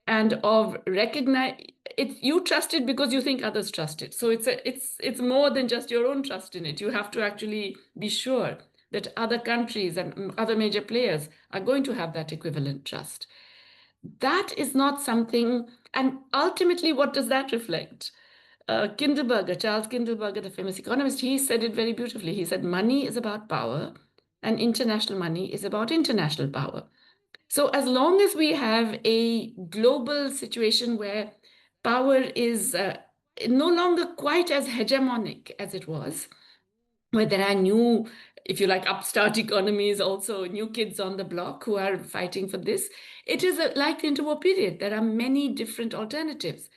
and of recognize it. You trust it because you think others trust it. So it's more than just your own trust in it. You have to actually be sure that other countries and other major players are going to have that equivalent trust. That is not something, and ultimately, what does that reflect? Charles Kindleberger, the famous economist, he said it very beautifully. He said, money is about power, and international money is about international power. So as long as we have a global situation where power is no longer quite as hegemonic as it was, where there are new, if you like, upstart economies, also new kids on the block who are fighting for this, it is like the interwar period. There are many different alternatives.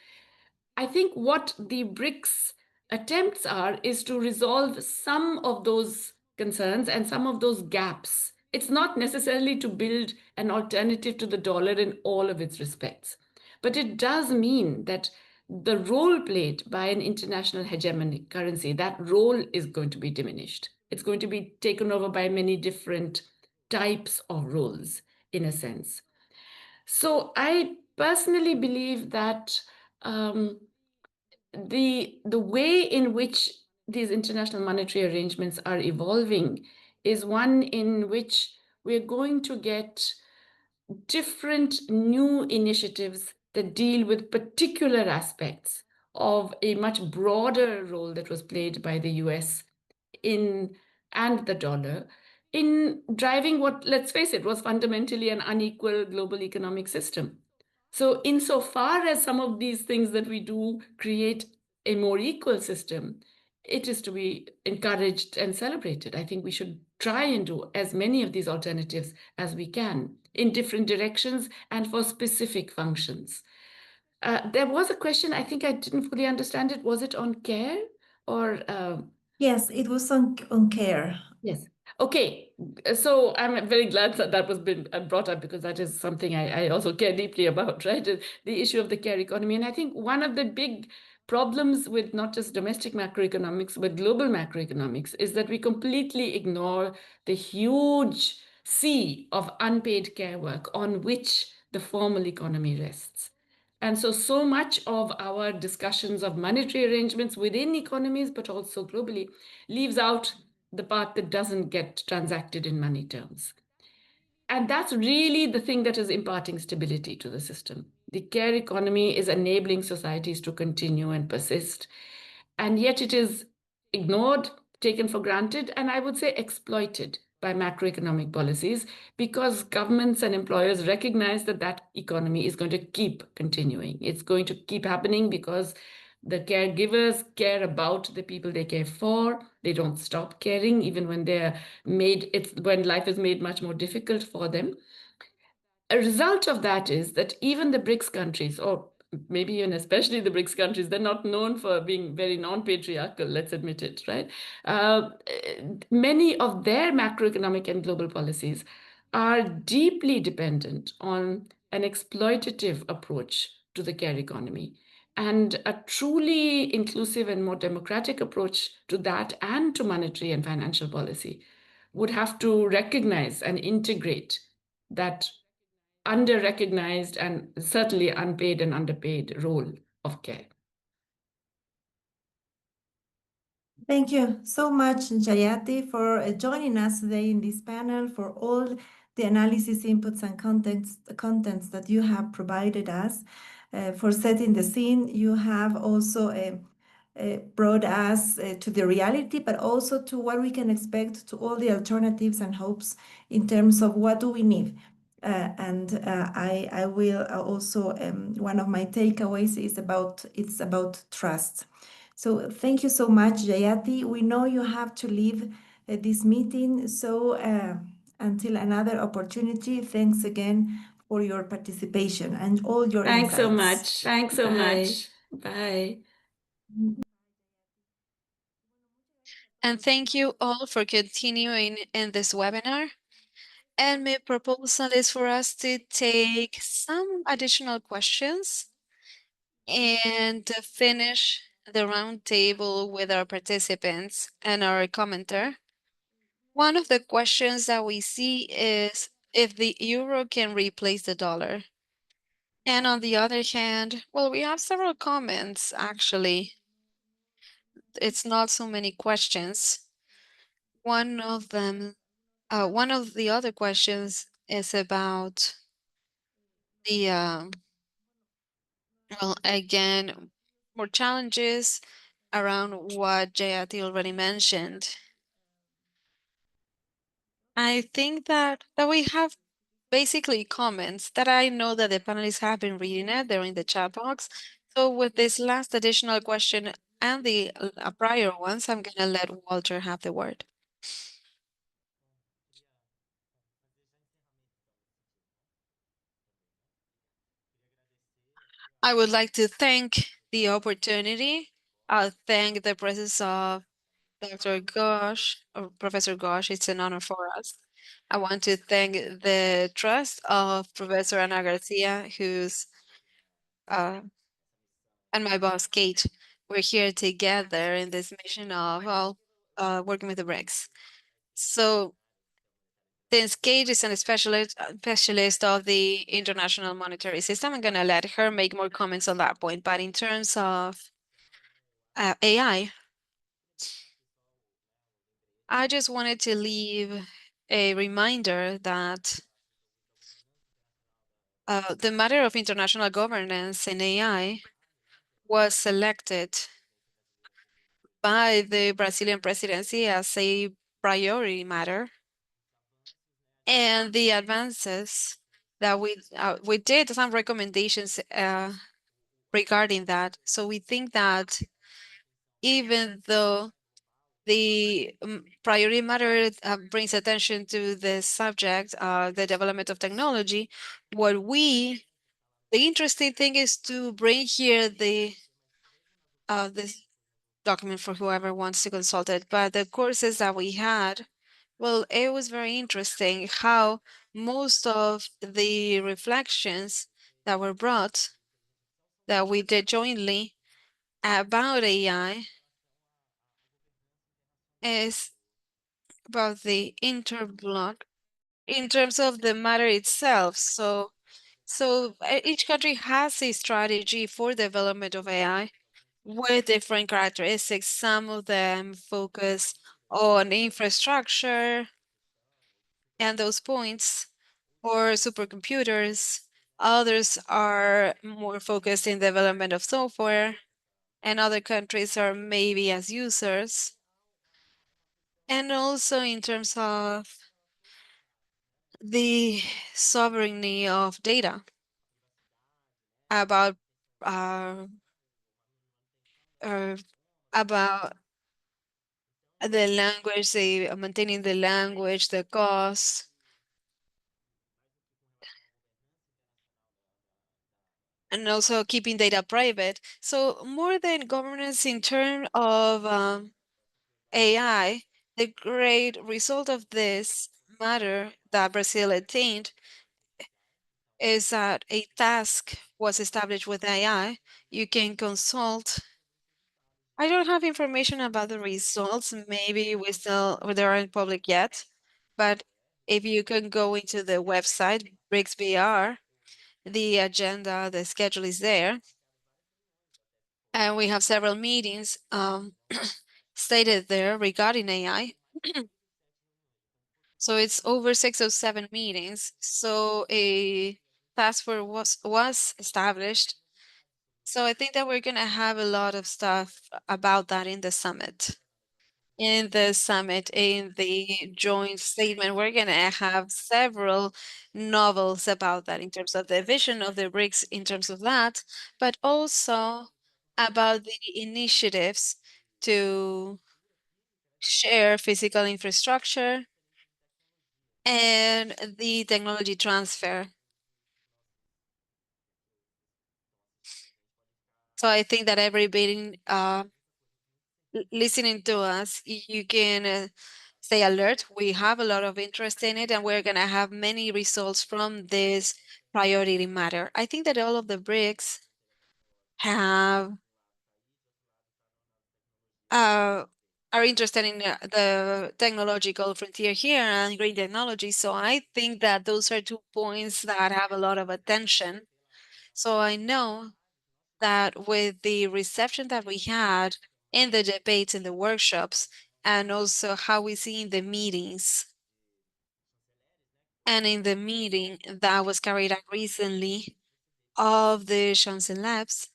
I think what the BRICS attempts are is to resolve some of those concerns and some of those gaps. It's not necessarily to build an alternative to the dollar in all of its respects, but it does mean that the role played by an international hegemonic currency, that role is going to be diminished. It's going to be taken over by many different types of roles, in a sense. So I personally believe that the way in which these international monetary arrangements are evolving is one in which we're going to get different new initiatives that deal with particular aspects of a much broader role that was played by the US and the dollar in driving what, let's face it, was fundamentally an unequal global economic system. So insofar as some of these things that we do create a more equal system, it is to be encouraged and celebrated. I think we should try and do as many of these alternatives as we can in different directions and for specific functions. There was a question, I think I didn't fully understand it. Was it on care or? Yes, it was on care. Yes. Okay. So I'm very glad that that was been brought up, because that is something I also care deeply about, right? The issue of the care economy. And I think one of the big problems with not just domestic macroeconomics, but global macroeconomics is that we completely ignore the huge sea of unpaid care work on which the formal economy rests. And so much of our discussions of monetary arrangements within economies, but also globally, leaves out the part that doesn't get transacted in money terms. And that's really the thing that is imparting stability to the system. The care economy is enabling societies to continue and persist. And yet it is ignored, taken for granted, and I would say exploited by macroeconomic policies, because governments and employers recognize that that economy is going to keep continuing. It's going to keep happening because the caregivers care about the people they care for. They don't stop caring even when when life is made much more difficult for them. A result of that is that even the BRICS countries, or maybe even especially the BRICS countries, they're not known for being very non-patriarchal, let's admit it, right? Many of their macroeconomic and global policies are deeply dependent on an exploitative approach to the care economy. And a truly inclusive and more democratic approach to that and to monetary and financial policy would have to recognize and integrate that under-recognized and certainly unpaid and underpaid role of care. Thank you so much, Jayati, for joining us today in this panel, for all the analysis, inputs, and contents that you have provided us, for setting the scene. You have also brought us to the reality, but also to what we can expect, to all the alternatives and hopes in terms of what do we need. I will also, one of my takeaways is it's about trust. So thank you so much, Jayati. We know you have to leave this meeting, so until another opportunity, thanks again for your participation and all your Thanks so insights. much. Thanks so much. Bye. And thank you all for continuing in this webinar. And my proposal is for us to take some additional questions and finish the roundtable with our participants and our commenter. One of the questions that we see is if the euro can replace the dollar. And on the other hand, well, we have several comments, actually. It's not so many questions. One of the other questions is about the, well, again, more challenges around what Jayati already mentioned. I think that we have basically comments that I know that the panelists have been reading it. They're in the chat box. So with this last additional question and the prior ones, I'm going to let Walter have the word. I would like to thank the opportunity. I'll thank the presence of Dr. Gosh, or Professor Gosh. It's an honor for us. I want to thank the trust of Professor Ana Garcia, who's and my boss, Kate. We're here together in this mission of working with the BRICS. So since Kate is a specialist of the international monetary system, I'm going to let her make more comments on that point. But in terms of AI, I just wanted to leave a reminder that the matter of international governance in AI was selected by the Brazilian presidency as a priority matter. And the advances that we did some recommendations regarding that. So we think that even though the priority matter brings attention to the subject, the development of technology, the interesting thing is to bring here this document for whoever wants to consult it. But the courses that we had, well, it was very interesting how most of the reflections that were brought, that we did jointly about AI, is about the interblock in terms of the matter itself. So each country has a strategy for development of AI with different characteristics. Some of them focus on infrastructure and those points, or supercomputers. Others are more focused in development of software, and other countries are maybe as users. And also in terms of the sovereignty of data about uh, uh, about the language, the maintaining the language, the cost, and also keeping data private. So more than governance in terms of AI, the great result of this matter that Brazil attained is that a task was established with AI. You can consult. I don't have information about the results. Maybe they aren't public yet. But if you can go into the website, BRICS BR, the agenda, the schedule is there. And we have several meetings stated there regarding AI. So it's over 6 or 7 meetings. So a task force was established. So I think that we're gonna have a lot of stuff about that in the summit. In the summit, in the joint statement, we're gonna have several novels about that in terms of the vision of the BRICS in terms of that, but also about the initiatives to share physical infrastructure and the technology transfer. So I think that everybody listening to us, you can stay alert. We have a lot of interest in it, and we're going to have many results from this priority matter. I think that all of the BRICS have uh, are interested in the technological frontier here and green technology. So I think that those are 2 points that have a lot of attention. So I know that with the reception that we had in the debates, in the workshops, and also how we see in the meetings, and in the meeting that was carried out recently of the Chancellors,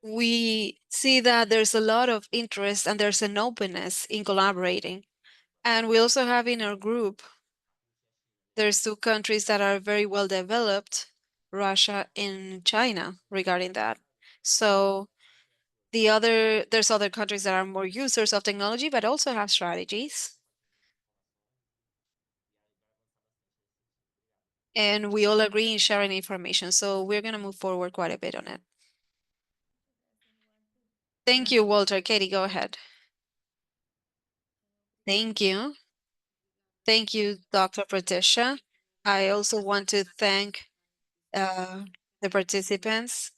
we see that there's a lot of interest and there's an openness in collaborating. And we also have in our group, there's 2 countries that are very well developed, Russia and China, regarding that. So there's other countries that are more users of technology, but also have strategies. And we all agree in sharing information. So we're going to move forward quite a bit on it. Thank you, Walter. Katie, go ahead. Thank you. Thank you, Dr. Patricia. I also want to thank uh, the participants,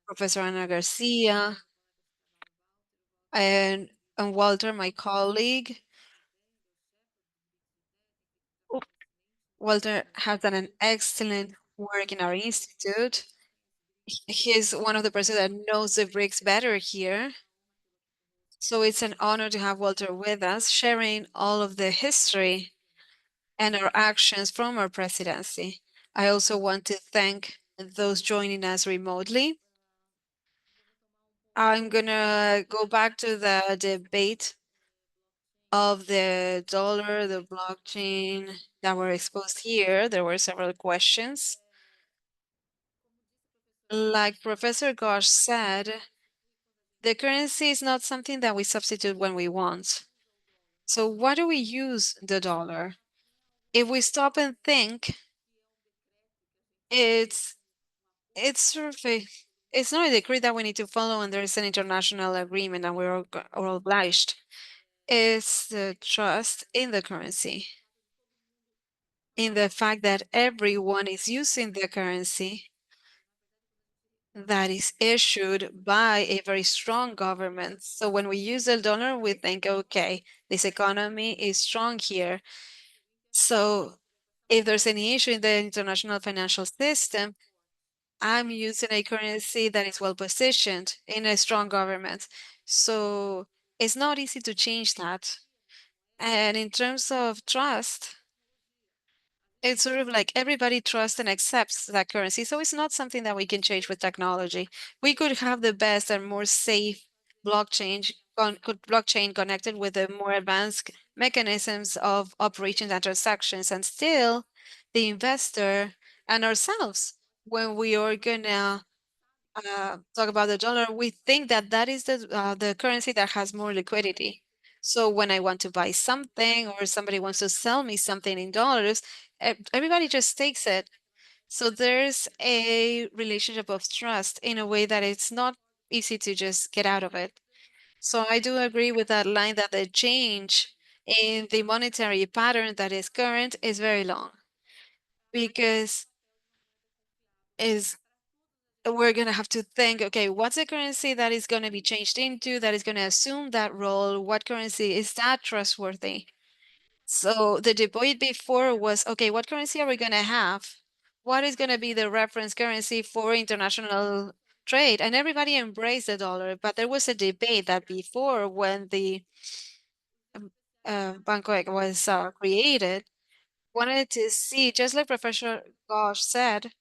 Professor Ana Garcia and Walter, my colleague. Walter has done an excellent work in our institute. He's one of the persons that knows the BRICS better here. So it's an honor to have Walter with us, sharing all of the history and our actions from our presidency. I also want to thank those joining us remotely. I'm gonna go back to the debate of the dollar, the blockchain that were exposed here. There were several questions. Like Professor Gosh said, The currency is not something that we substitute when we want. So why do we use the dollar? If we stop and think, it's it's sort of it's not a decree that we need to follow, and there is an international agreement, and we're all obliged. It's the trust in the currency, in the fact that everyone is using the currency that is issued by a very strong government. So when we use the dollar, we think, okay, this economy is strong here. So if there's any issue in the international financial system, I'm using a currency that is well positioned in a strong government. So it's not easy to change that. And in terms of trust, it's sort of like everybody trusts and accepts that currency. So it's not something that we can change with technology. We could have the best and more safe blockchain, blockchain connected with the more advanced mechanisms of operations and transactions, and still the investor and ourselves, when we are gonna talk about the dollar, we think that that is the currency that has more liquidity. So when I want to buy something or somebody wants to sell me something in dollars, everybody just takes it. So there's a relationship of trust in a way that it's not easy to just get out of it. So I do agree with that line that the change in the monetary pattern that is current is very long, because is we're going to have to think, okay, what's the currency that is going to be changed into, that is going to assume that role? What currency is that trustworthy? So the debate before was, okay, what currency are we going to have? What is going to be the reference currency for international trade? And everybody embraced the dollar, but there was a debate that before, when the Banco was created, wanted to see, just like Professor Gosh said,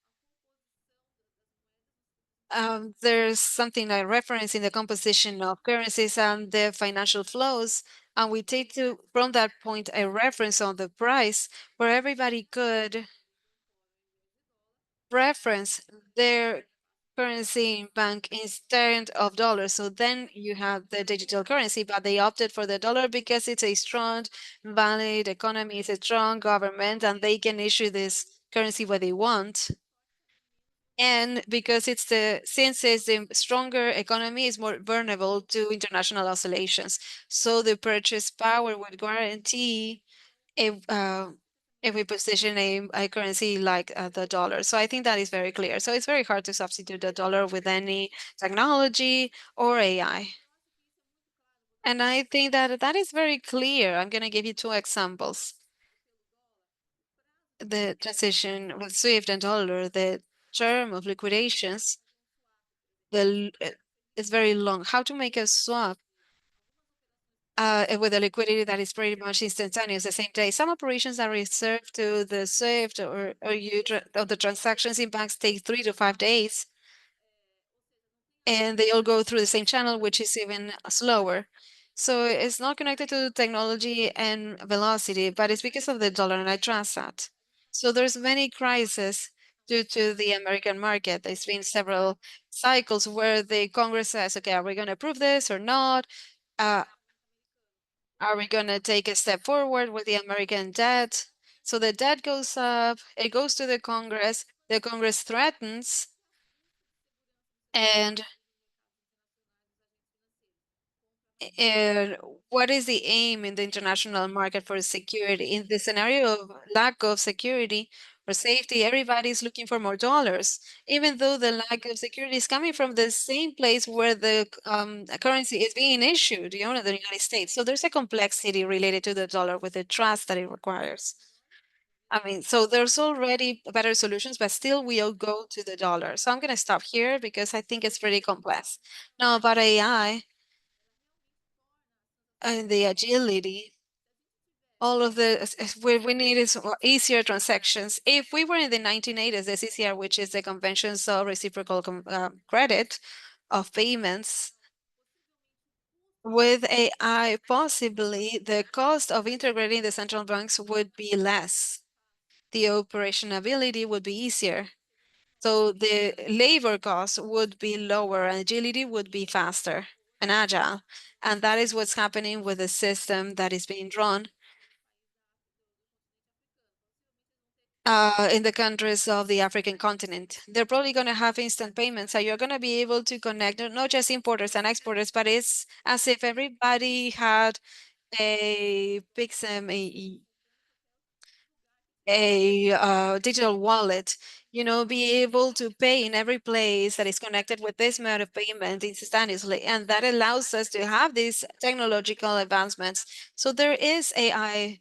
there's something like reference in the composition of currencies and the financial flows, and we take to from that point a reference on the price where everybody could reference their currency in bank instead of dollars. So then you have the digital currency, but they opted for the dollar because it's a strong, valid economy, it's a strong government, and they can issue this currency what they want. And because since it's the stronger economy, is more vulnerable to international oscillations. So the purchase power would guarantee if if we position a currency like the dollar. So I think that is very clear. So it's very hard to substitute the dollar with any technology or AI. And I think that that is very clear. I'm going to give you two examples. The transition with SWIFT and dollar, the term of liquidations, is very long. How to make a swap with a liquidity that is pretty much instantaneous the same day. Some operations are reserved to the SWIFT, or the transactions in banks take 3 to 5 days, and they all go through the same channel, which is even slower. So it's not connected to technology and velocity, but it's because of the dollar, and I trust that. So there's many crises due to the American market. There's been several cycles where the Congress says, okay, are we going to approve this or not? Uh, are we going to take a step forward with the American debt? So the debt goes up, it goes to the Congress threatens, and And what is the aim in the international market for security? In the scenario of lack of security or safety, everybody's looking for more dollars, even though the lack of security is coming from the same place where the currency is being issued, the United States. So there's a complexity related to the dollar with the trust that it requires. I mean, so there's already better solutions, but still we all go to the dollar. So I'm going to stop here because I think it's pretty complex. Now, about AI and the agility, all of we need is easier transactions. If we were in the 1980s, the CCR, which is the Conventions of Reciprocal Credit of Payments, with AI, possibly the cost of integrating the central banks would be less. The operationability would be easier. So the labor cost would be lower and agility would be faster and agile. And that is what's happening with the system that is being drawn in the countries of the African continent. They're probably going to have instant payments, so you're going to be able to connect not just importers and exporters, but it's as if everybody had a Pixem, a digital wallet, be able to pay in every place that is connected with this mode of payment instantaneously. And that allows us to have these technological advancements. So there is AI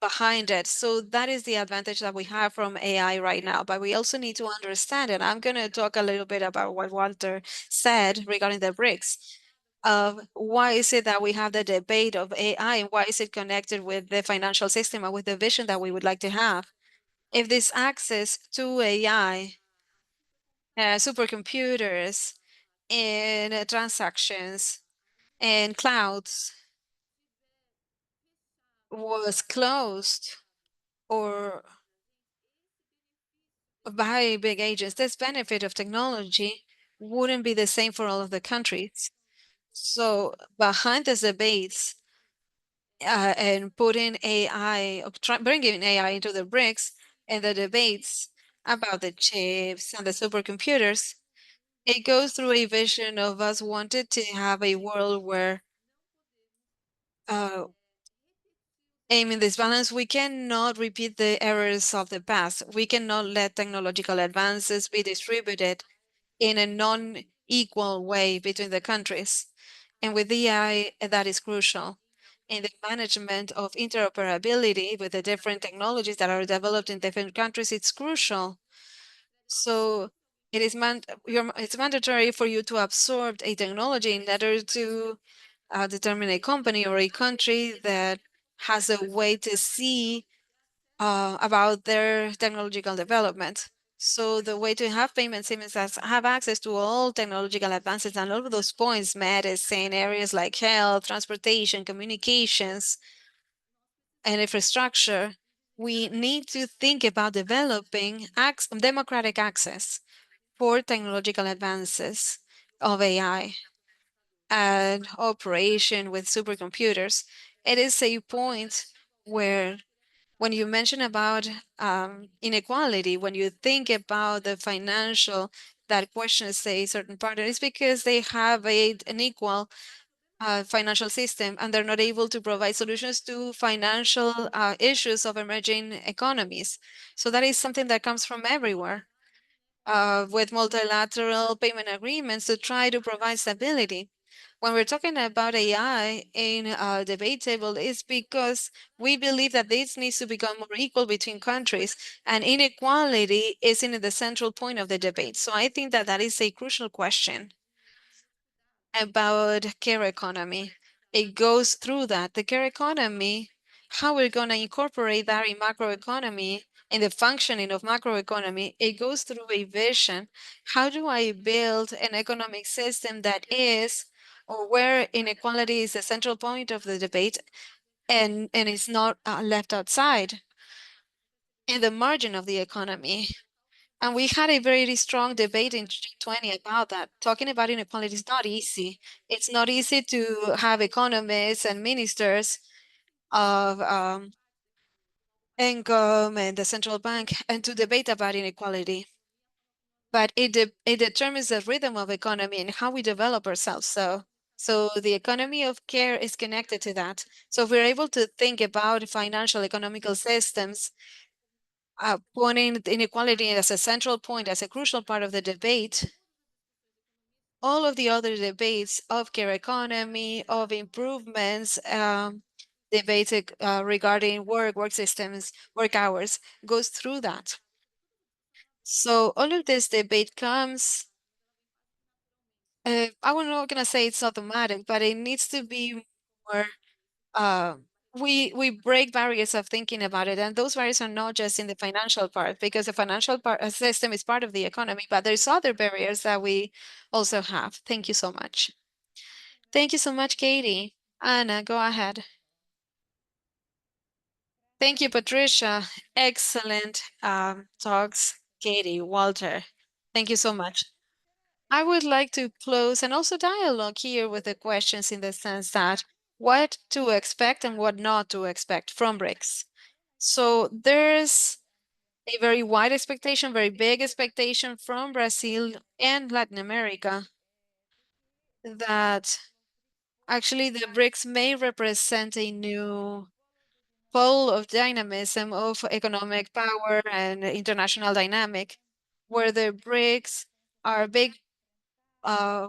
behind it. So that is the advantage that we have from AI right now. But we also need to understand it. I'm going to talk a little bit about what Walter said regarding the BRICS of why is it that we have the debate of AI and why is it connected with the financial system and with the vision that we would like to have. If this access to AI, supercomputers, and transactions and clouds was closed or by big agents, this benefit of technology wouldn't be the same for all of the countries. So behind the debates and putting AI, bringing AI into the BRICS and the debates about the chips and the supercomputers, it goes through a vision of us wanted to have a world where, uh, aiming this balance, we cannot repeat the errors of the past. We cannot let technological advances be distributed in a non-equal way between the countries. And with AI, that is crucial. In the management of interoperability with the different technologies that are developed in different countries, it's crucial. So it is it's mandatory for you to absorb a technology in order to determine a company or a country that has a way to see about their technological development. So the way to have payment systems is have access to all technological advances and all of those points, medicine, areas like health, transportation, communications, and infrastructure. We need to think about developing democratic access for technological advances of AI and operation with supercomputers. It is a point where when you mention about inequality, when you think about the financial that questions a certain partner, it's because they have an equal financial system and they're not able to provide solutions to financial issues of emerging economies. So that is something that comes from everywhere with multilateral payment agreements to try to provide stability. When we're talking about AI in a debate table, it's because we believe that this needs to become more equal between countries, and inequality is in the central point of the debate. So I think that that is a crucial question about care economy. It goes through that. The care economy, how we're going to incorporate that in macroeconomy, in the functioning of macroeconomy, it goes through a vision. How do I build an economic system that is, or where inequality is the central point of the debate and is not left outside in the margin of the economy? And we had a very strong debate in G20 about that. Talking about inequality is not easy. It's not easy to have economists and ministers of income and the central bank and to debate about inequality. But it determines the rhythm of economy and how we develop ourselves. So the economy of care is connected to that. So if we're able to think about financial economical systems, pointing inequality as a central point, as a crucial part of the debate, all of the other debates of care economy, of improvements, debates regarding work systems, work hours, goes through that. So all of this debate comes, I'm not gonna say it's automatic, but it needs to be more, uh, we break barriers of thinking about it, and those barriers are not just in the financial part, because the financial part system is part of the economy, but there's other barriers that we also have. Thank you so much. Thank you so much, Katie. Anna, go ahead. Thank you, Patricia. Excellent talks, Katie, Walter. Thank you so much. I would like to close and also dialogue here with the questions in the sense that what to expect and what not to expect from BRICS. So there's a very wide expectation, very big expectation from Brazil and Latin America that actually the BRICS may represent a new pole of dynamism of economic power and international dynamic, where the BRICS are big uh,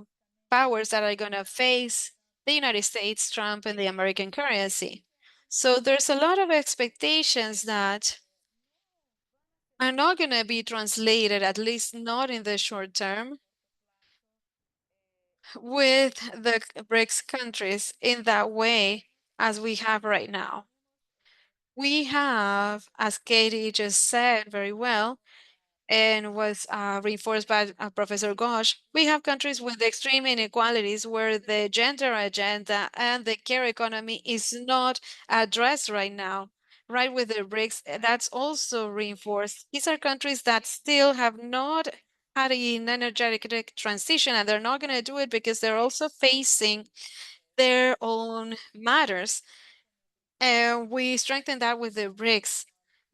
powers that are going to face the United States, Trump, and the American currency. So there's a lot of expectations that are not going to be translated, at least not in the short term, with the BRICS countries in that way as we have right now. We have, as Katie just said very well, and was reinforced by Professor Ghosh, we have countries with extreme inequalities where the gender agenda and the care economy is not addressed right now. Right with the BRICS, that's also reinforced. These are countries that still have not had an energetic transition, and they're not going to do it because they're also facing their own matters. And we strengthen that with the BRICS.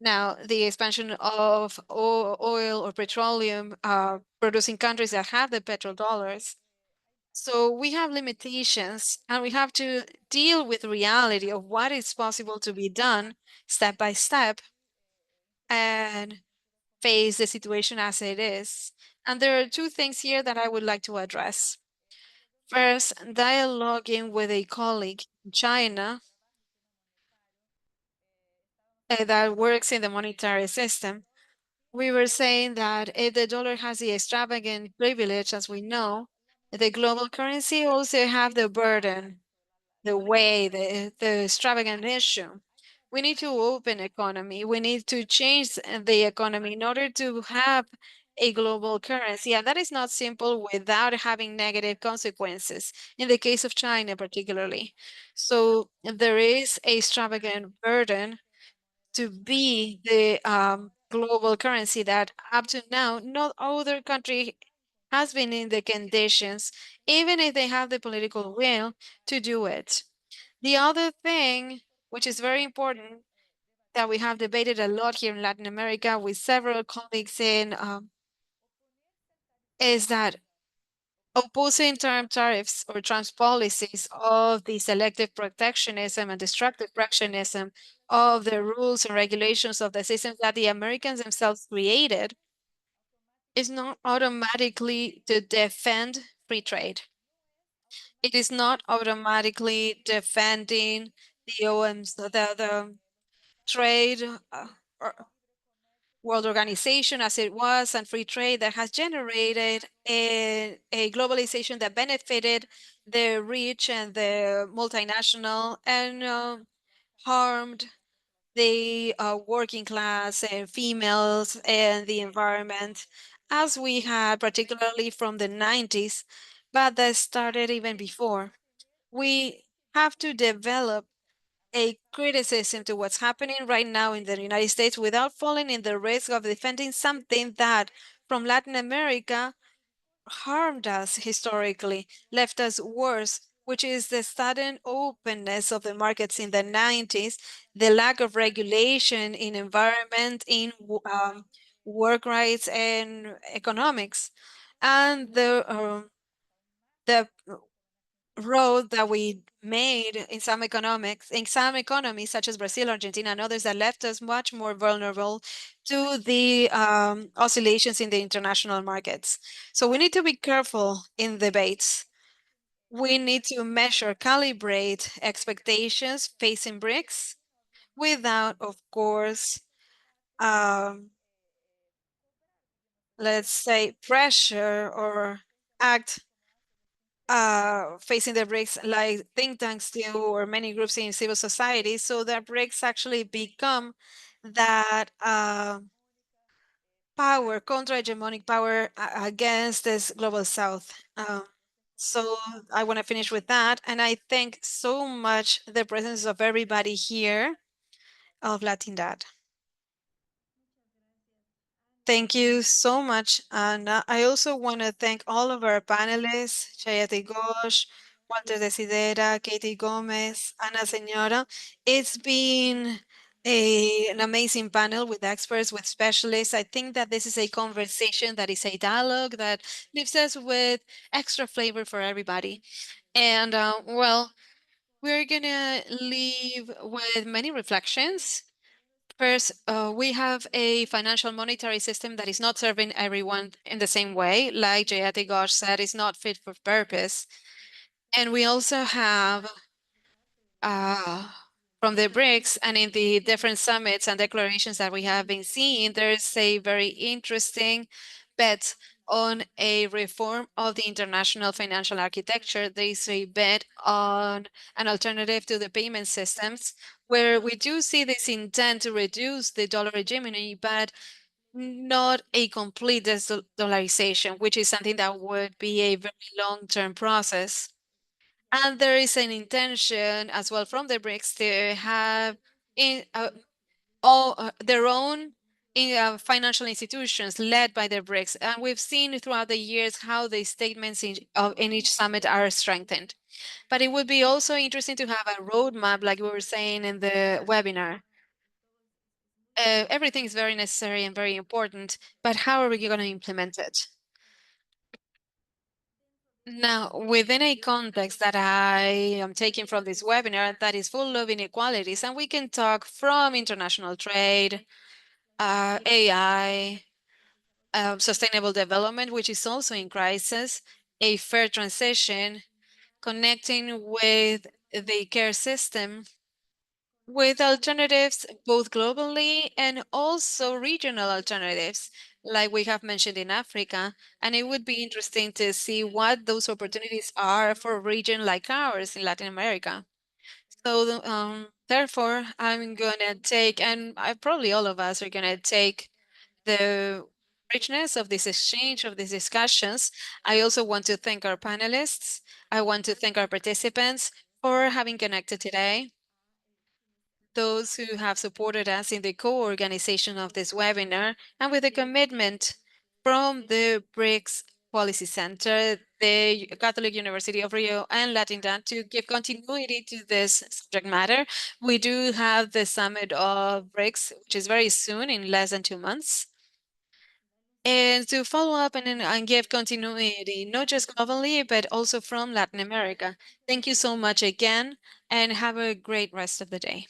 Now, the expansion of oil or petroleum producing countries that have the petrodollars. So we have limitations and we have to deal with reality of what is possible to be done step by step and face the situation as it is. And there are two things here that I would like to address. First, dialoguing with a colleague in China that works in the monetary system. We were saying that if the dollar has the extravagant privilege, as we know, the global currency also have the burden, the way, the extravagant issue. We need to open economy. We need to change the economy in order to have a global currency. And that is not simple without having negative consequences, in the case of China particularly. So there is a extravagant burden to be the global currency that up to now no other country has been in the conditions, even if they have the political will to do it. The other thing, which is very important, that we have debated a lot here in Latin America with several colleagues in, is that opposing term tariffs or trans policies of the selective protectionism and destructive protectionism of the rules and regulations of the systems that the Americans themselves created is not automatically to defend free trade. It is not automatically defending the OMs, the trade or world organization as it was and free trade that has generated a globalization that benefited the rich and the multinational and harmed the working class and females and the environment, as we had particularly from the 90s, but that started even before. We have to develop a criticism to what's happening right now in the United States without falling in the risk of defending something that from Latin America harmed us historically, left us worse, which is the sudden openness of the markets in the 90s, the lack of regulation in environment, in work rights and economics, and the road that we made in some economics, in some economies such as Brazil, Argentina, and others that left us much more vulnerable to the oscillations in the international markets. So we need to be careful in debates. We need to measure, calibrate expectations facing BRICS without, of course, um, let's say, pressure or act facing the BRICS like think tanks do or many groups in civil society, so that BRICS actually become that power, contra-hegemonic power against this global south. So I want to finish with that. And I thank so much the presence of everybody here of Latin Dad. Thank you so much. And I also want to thank all of our panelists, Chayati Ghosh, Walter Desidera, Katie Gomez, Ana Senora. It's been an amazing panel with experts, with specialists. I think that this is a conversation that is a dialogue that leaves us with extra flavor for everybody. And well, we're going to leave with many reflections. First, we have a financial monetary system that is not serving everyone in the same way. Like Jayati Ghosh said, is not fit for purpose. And we also have uh, from the BRICS and in the different summits and declarations that we have been seeing, there's a very interesting bet on a reform of the international financial architecture. There is a bet on an alternative to the payment systems, where we do see this intent to reduce the dollar hegemony, but not a complete dollarization, which is something that would be a very long-term process. And there is an intention as well from the BRICS to have in all their own financial institutions led by the BRICS. And we've seen throughout the years how the statements in each summit are strengthened. But it would be also interesting to have a roadmap, like we were saying in the webinar. Everything is very necessary and very important, but how are we going to implement it? Now, within a context that I am taking from this webinar that is full of inequalities, and we can talk from international trade, AI, sustainable development, which is also in crisis, a fair transition, connecting with the care system, with alternatives both globally and also regional alternatives, like we have mentioned in Africa. And it would be interesting to see what those opportunities are for a region like ours in Latin America. So, therefore, I'm gonna take, and probably all of us are gonna take the richness of this exchange, of these discussions. I also want to thank our panelists. I want to thank our participants for having connected today, those who have supported us in the co-organization of this webinar, and with a commitment from the BRICS Policy Center, the Catholic University of Rio, and Latinidad to give continuity to this subject matter. We do have the summit of BRICS, which is very soon, in less than 2 months. And to follow up and give continuity, not just globally, but also from Latin America. Thank you so much again, and have a great rest of the day.